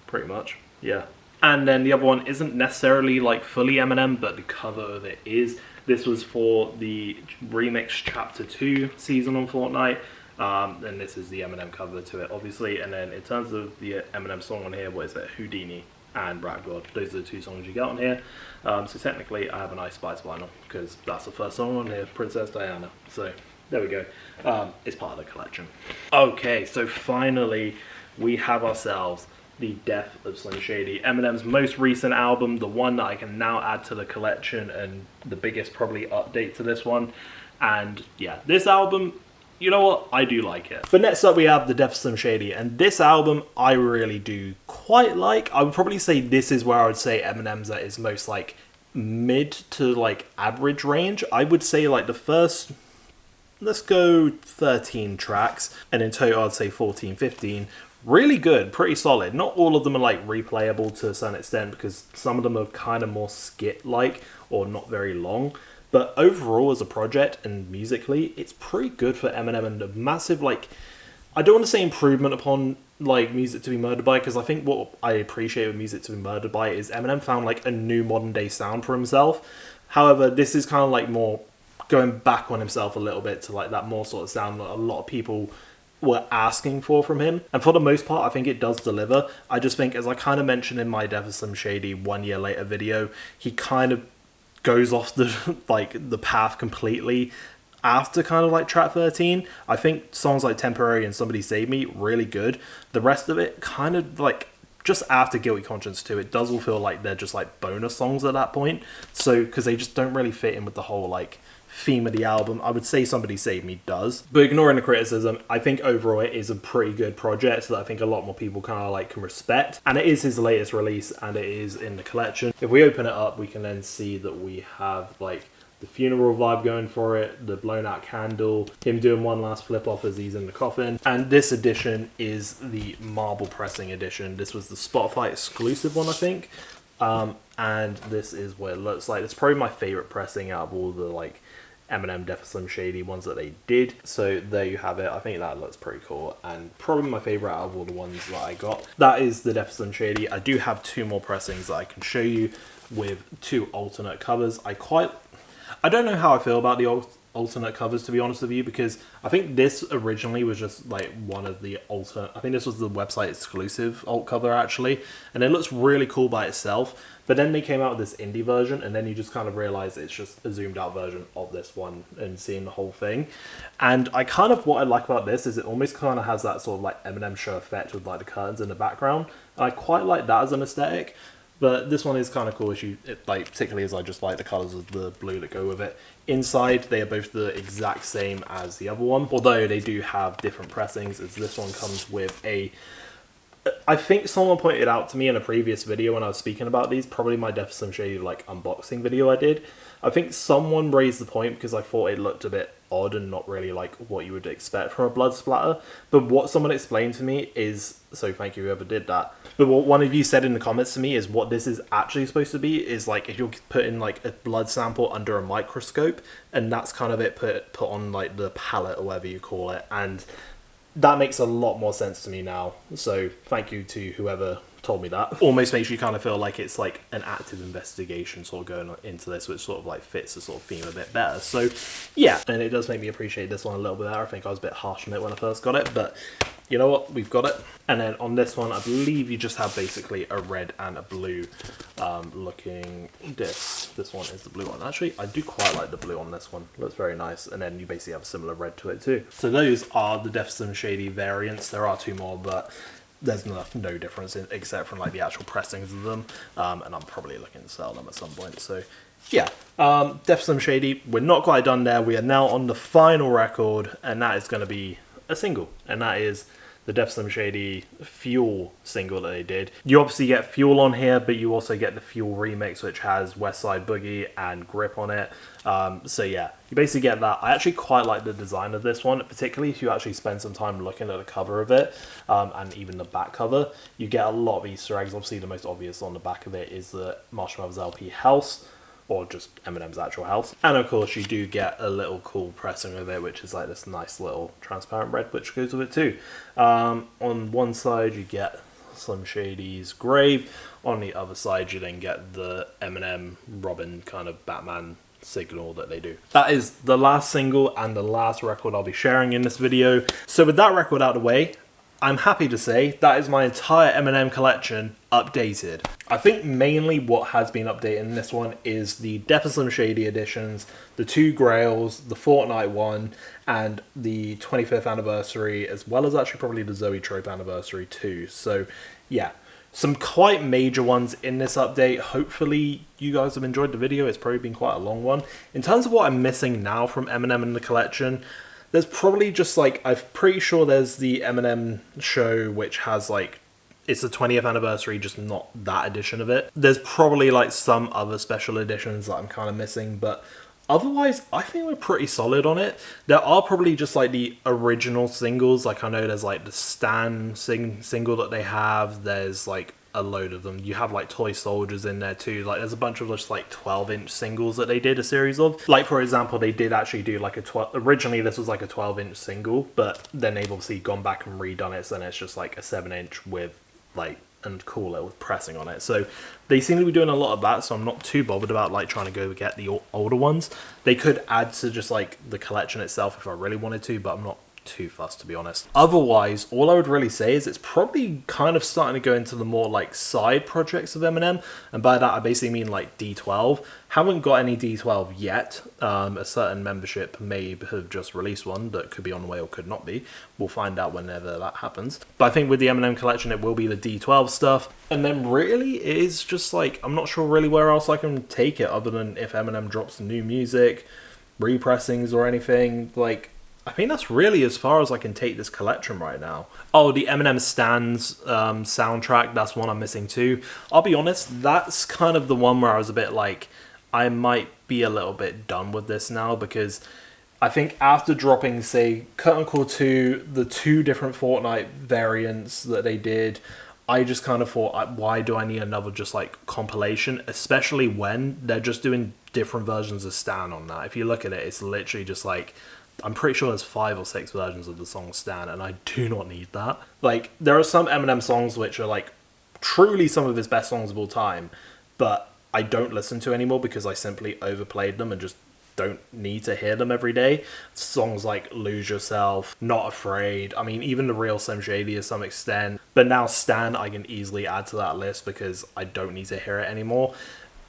pretty much, yeah. And then the other one isn't necessarily like fully Eminem, but the cover of it is. This was for the Remix Chapter 2 season on Fortnite, and this is the Eminem cover to it, obviously. And then in terms of the Eminem song on here, what is it? Houdini and Rap God. Those are the 2 songs you get on here. So technically I have an Ice Spice vinyl, because that's the first song on here, Princess Diana. So there we go. It's part of the collection. Okay, so finally we have ourselves the Death of Slim Shady, Eminem's most recent album, the one that I can now add to the collection, and the biggest probably update to this one. And yeah, this album, you know what, I do like it. But next up we have the Death of Slim Shady, and this album I really do quite like. I would probably say this is where I would say Eminem's at his most like mid to like average range. I would say like the first, let's go 13 tracks, and in total I'd say 14, 15. Really good, pretty solid. Not all of them are like replayable to a certain extent, because some of them are kind of more skit-like or not very long. But overall as a project and musically, it's pretty good for Eminem, and a massive like, I don't want to say improvement upon like Music to Be Murdered By, because I think what I appreciate with Music to Be Murdered By is Eminem found like a new modern day sound for himself. However, this is kind of like more going back on himself a little bit to like that more sort of sound that a lot of people were asking for from him, and for the most part I think it does deliver. I just think, as I kind of mentioned in my Death of Slim Shady 1 year later video, he kind of goes off the like the path completely after kind of like track 13. I think songs like Temporary and Somebody Save Me, really good. The rest of it kind of like, just after Guilty Conscience 2, it does all feel like they're just like bonus songs at that point, so because they just don't really fit in with the whole like theme of the album. I would say Somebody Save Me does, but ignoring the criticism, I think overall it is a pretty good project that I think a lot more people kind of like can respect, and it is his latest release, and it is in the collection. If we open it up, we can then see that we have like the funeral vibe going for it, the blown out candle, him doing one last flip off as he's in the coffin. And this edition is the marble pressing edition. This was the Spotify exclusive one, I think. And this is what it looks like. It's probably my favorite pressing out of all the like Eminem, Def Slim Shady ones that they did. So there you have it. I think that looks pretty cool, and probably my favorite out of all the ones that I got. That is the Def Slim Shady. I do have 2 more pressings that I can show you with 2 alternate covers. I don't know how I feel about the alternate covers, to be honest with you, because I think this originally was just like one of the alternate, I think this was the website exclusive alt cover actually, and it looks really cool by itself, but then they came out with this indie version, and then you just kind of realize it's just a zoomed out version of this one and seeing the whole thing. And what I like about this is it almost kind of has that sort of like Eminem show effect with like the curtains in the background, and I quite like that as an aesthetic. But this one is kind of cool, particularly as I just like the colours of the blue that go with it. Inside, they are both the exact same as the other one, although they do have different pressings, as this one comes with a... I think someone pointed out to me in a previous video when I was speaking about these, probably my Def Slim Shady unboxing video I did. I think someone raised the point because I thought it looked a bit odd and not really like what you would expect from a blood splatter. But what someone explained to me is, so thank you whoever did that, but what one of you said in the comments to me is what this is actually supposed to be is like if you're putting like a blood sample under a microscope, and that's kind of it put on like the palette or whatever you call it, and that makes a lot more sense to me now. So thank you to whoever told me that. Almost makes you kind of feel like it's like an active investigation sort of going into this, which sort of like fits the sort of theme a bit better. So yeah, and it does make me appreciate this one a little bit better. I think I was a bit harsh on it when I first got it, but you know what, we've got it. And then on this one, I believe you just have basically a red and a blue looking disc. This one is the blue one. Actually, I do quite like the blue on this one. It looks very nice. And then you basically have a similar red to it too. So those are the Def Slim Shady variants. There are 2 more, but there's no difference except from like the actual pressings of them. And I'm probably looking to sell them at some point. So yeah, Def Slim Shady, we're not quite done there. We are now on the final record, and that is going to be a single, and that is the Def Slim Shady Fuel single that they did. You obviously get Fuel on here, but you also get the Fuel remix, which has West Side Boogie and Grip on it. So yeah, you basically get that. I actually quite like the design of this one, particularly if you actually spend some time looking at the cover of it, and even the back cover. You get a lot of Easter eggs. Obviously, the most obvious on the back of it is the Marshall LP house, or just Eminem's actual house. And of course you do get a little cool pressing of it, which is like this nice little transparent red, which goes with it too. On one side you get Slim Shady's grave, on the other side you then get the Eminem Robin kind of Batman signal that they do. That is the last single and the last record I'll be sharing in this video. So with that record out of the way, I'm happy to say that is my entire Eminem collection updated. I think mainly what has been updated in this one is the Def Slim Shady editions, the 2 Grails, the Fortnite one, and the 25th anniversary, as well as actually probably the Zoe Trope anniversary too. So yeah, some quite major ones in this update. Hopefully you guys have enjoyed the video. It's probably been quite a long one. In terms of what I'm missing now from Eminem in the collection, there's probably just like, I'm pretty sure there's the Eminem show, which has like, it's the 20th anniversary, just not that edition of it. There's probably like some other special editions that I'm kind of missing, but otherwise I think we're pretty solid on it. There are probably just like the original singles. Like I know there's like the Stan single that they have. There's like a load of them. You have like Toy Soldiers in there too. Like there's a bunch of just like 12-inch singles that they did a series of. Like for example, they did actually do like originally this was like a 12-inch single, but then they've obviously gone back and redone it, so then it's just like a 7-inch with like and cooler with pressing on it. So they seem to be doing a lot of that, so I'm not too bothered about like trying to go get the older ones. They could add to just like the collection itself if I really wanted to, but I'm not too fussed, to be honest. Otherwise, all I would really say is it's probably kind of starting to go into the more like side projects of Eminem, and by that I basically mean like D12. Haven't got any D12 yet. A certain membership may have just released one that could be on the way or could not be. We'll find out whenever that happens. But I think with the Eminem collection it will be the D12 stuff, and then really it is just like, I'm not sure really where else I can take it other than if Eminem drops new music, repressings or anything. Like I think that's really as far as I can take this collection right now. Oh, the Eminem Stands soundtrack, that's one I'm missing too. I'll be honest, that's kind of the one where I was a bit like, I might be a little bit done with this now, because I think after dropping, say, Curtain Call 2, the 2 different Fortnite variants that they did, I just kind of thought, why do I need another just like compilation, especially when they're just doing different versions of Stan on that. If you look at it, it's literally just like, I'm pretty sure there's 5 or 6 versions of the song Stan, and I do not need that. Like, there are some Eminem songs which are like truly some of his best songs of all time, but I don't listen to anymore because I simply overplayed them and just don't need to hear them every day. Songs like Lose Yourself, Not Afraid, I mean, even The Real Slim Shady to some extent. But now Stan I can easily add to that list because I don't need to hear it anymore.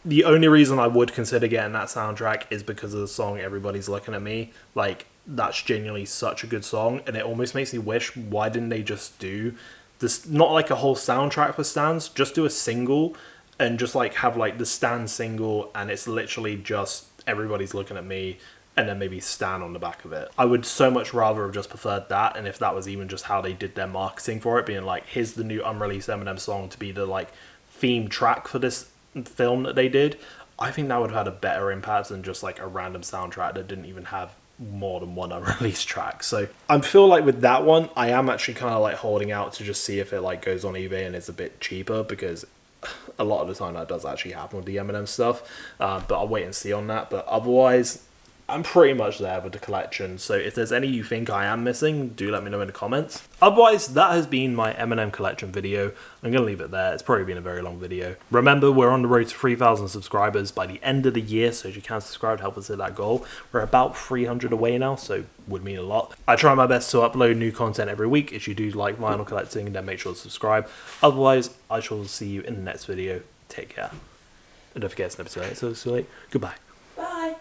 The only reason I would consider getting that soundtrack is because of the song Everybody's Looking at Me. Like, that's genuinely such a good song, and it almost makes me wish, why didn't they just do this, not like a whole soundtrack for Stans, just do a single and just like have like the Stan single and it's literally just Everybody's Looking at Me and then maybe Stan on the back of it. I would so much rather have just preferred that, and if that was even just how they did their marketing for it, being like, here's the new unreleased Eminem song to be the like theme track for this film that they did, I think that would have had a better impact than just like a random soundtrack that didn't even have more than one unreleased track. So I feel like with that one, I am actually kind of like holding out to just see if it like goes on eBay and it's a bit cheaper, because a lot of the time that does actually happen with the Eminem stuff. But I'll wait and see on that. But otherwise, I'm pretty much there with the collection, so if there's any you think I am missing, do let me know in the comments. Otherwise, that has been my Eminem collection video. I'm going to leave it there. It's probably been a very long video. Remember, we're on the road to 3,000 subscribers by the end of the year, so if you can subscribe to help us hit that goal. We're about 300 away now, so would mean a lot. I try my best to upload new content every week. If you do like vinyl collecting, then make sure to subscribe. Otherwise, I shall see you in the next video. Take care. And don't forget, it's never too late, so it's too late. Goodbye. Bye.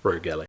Road Gelly.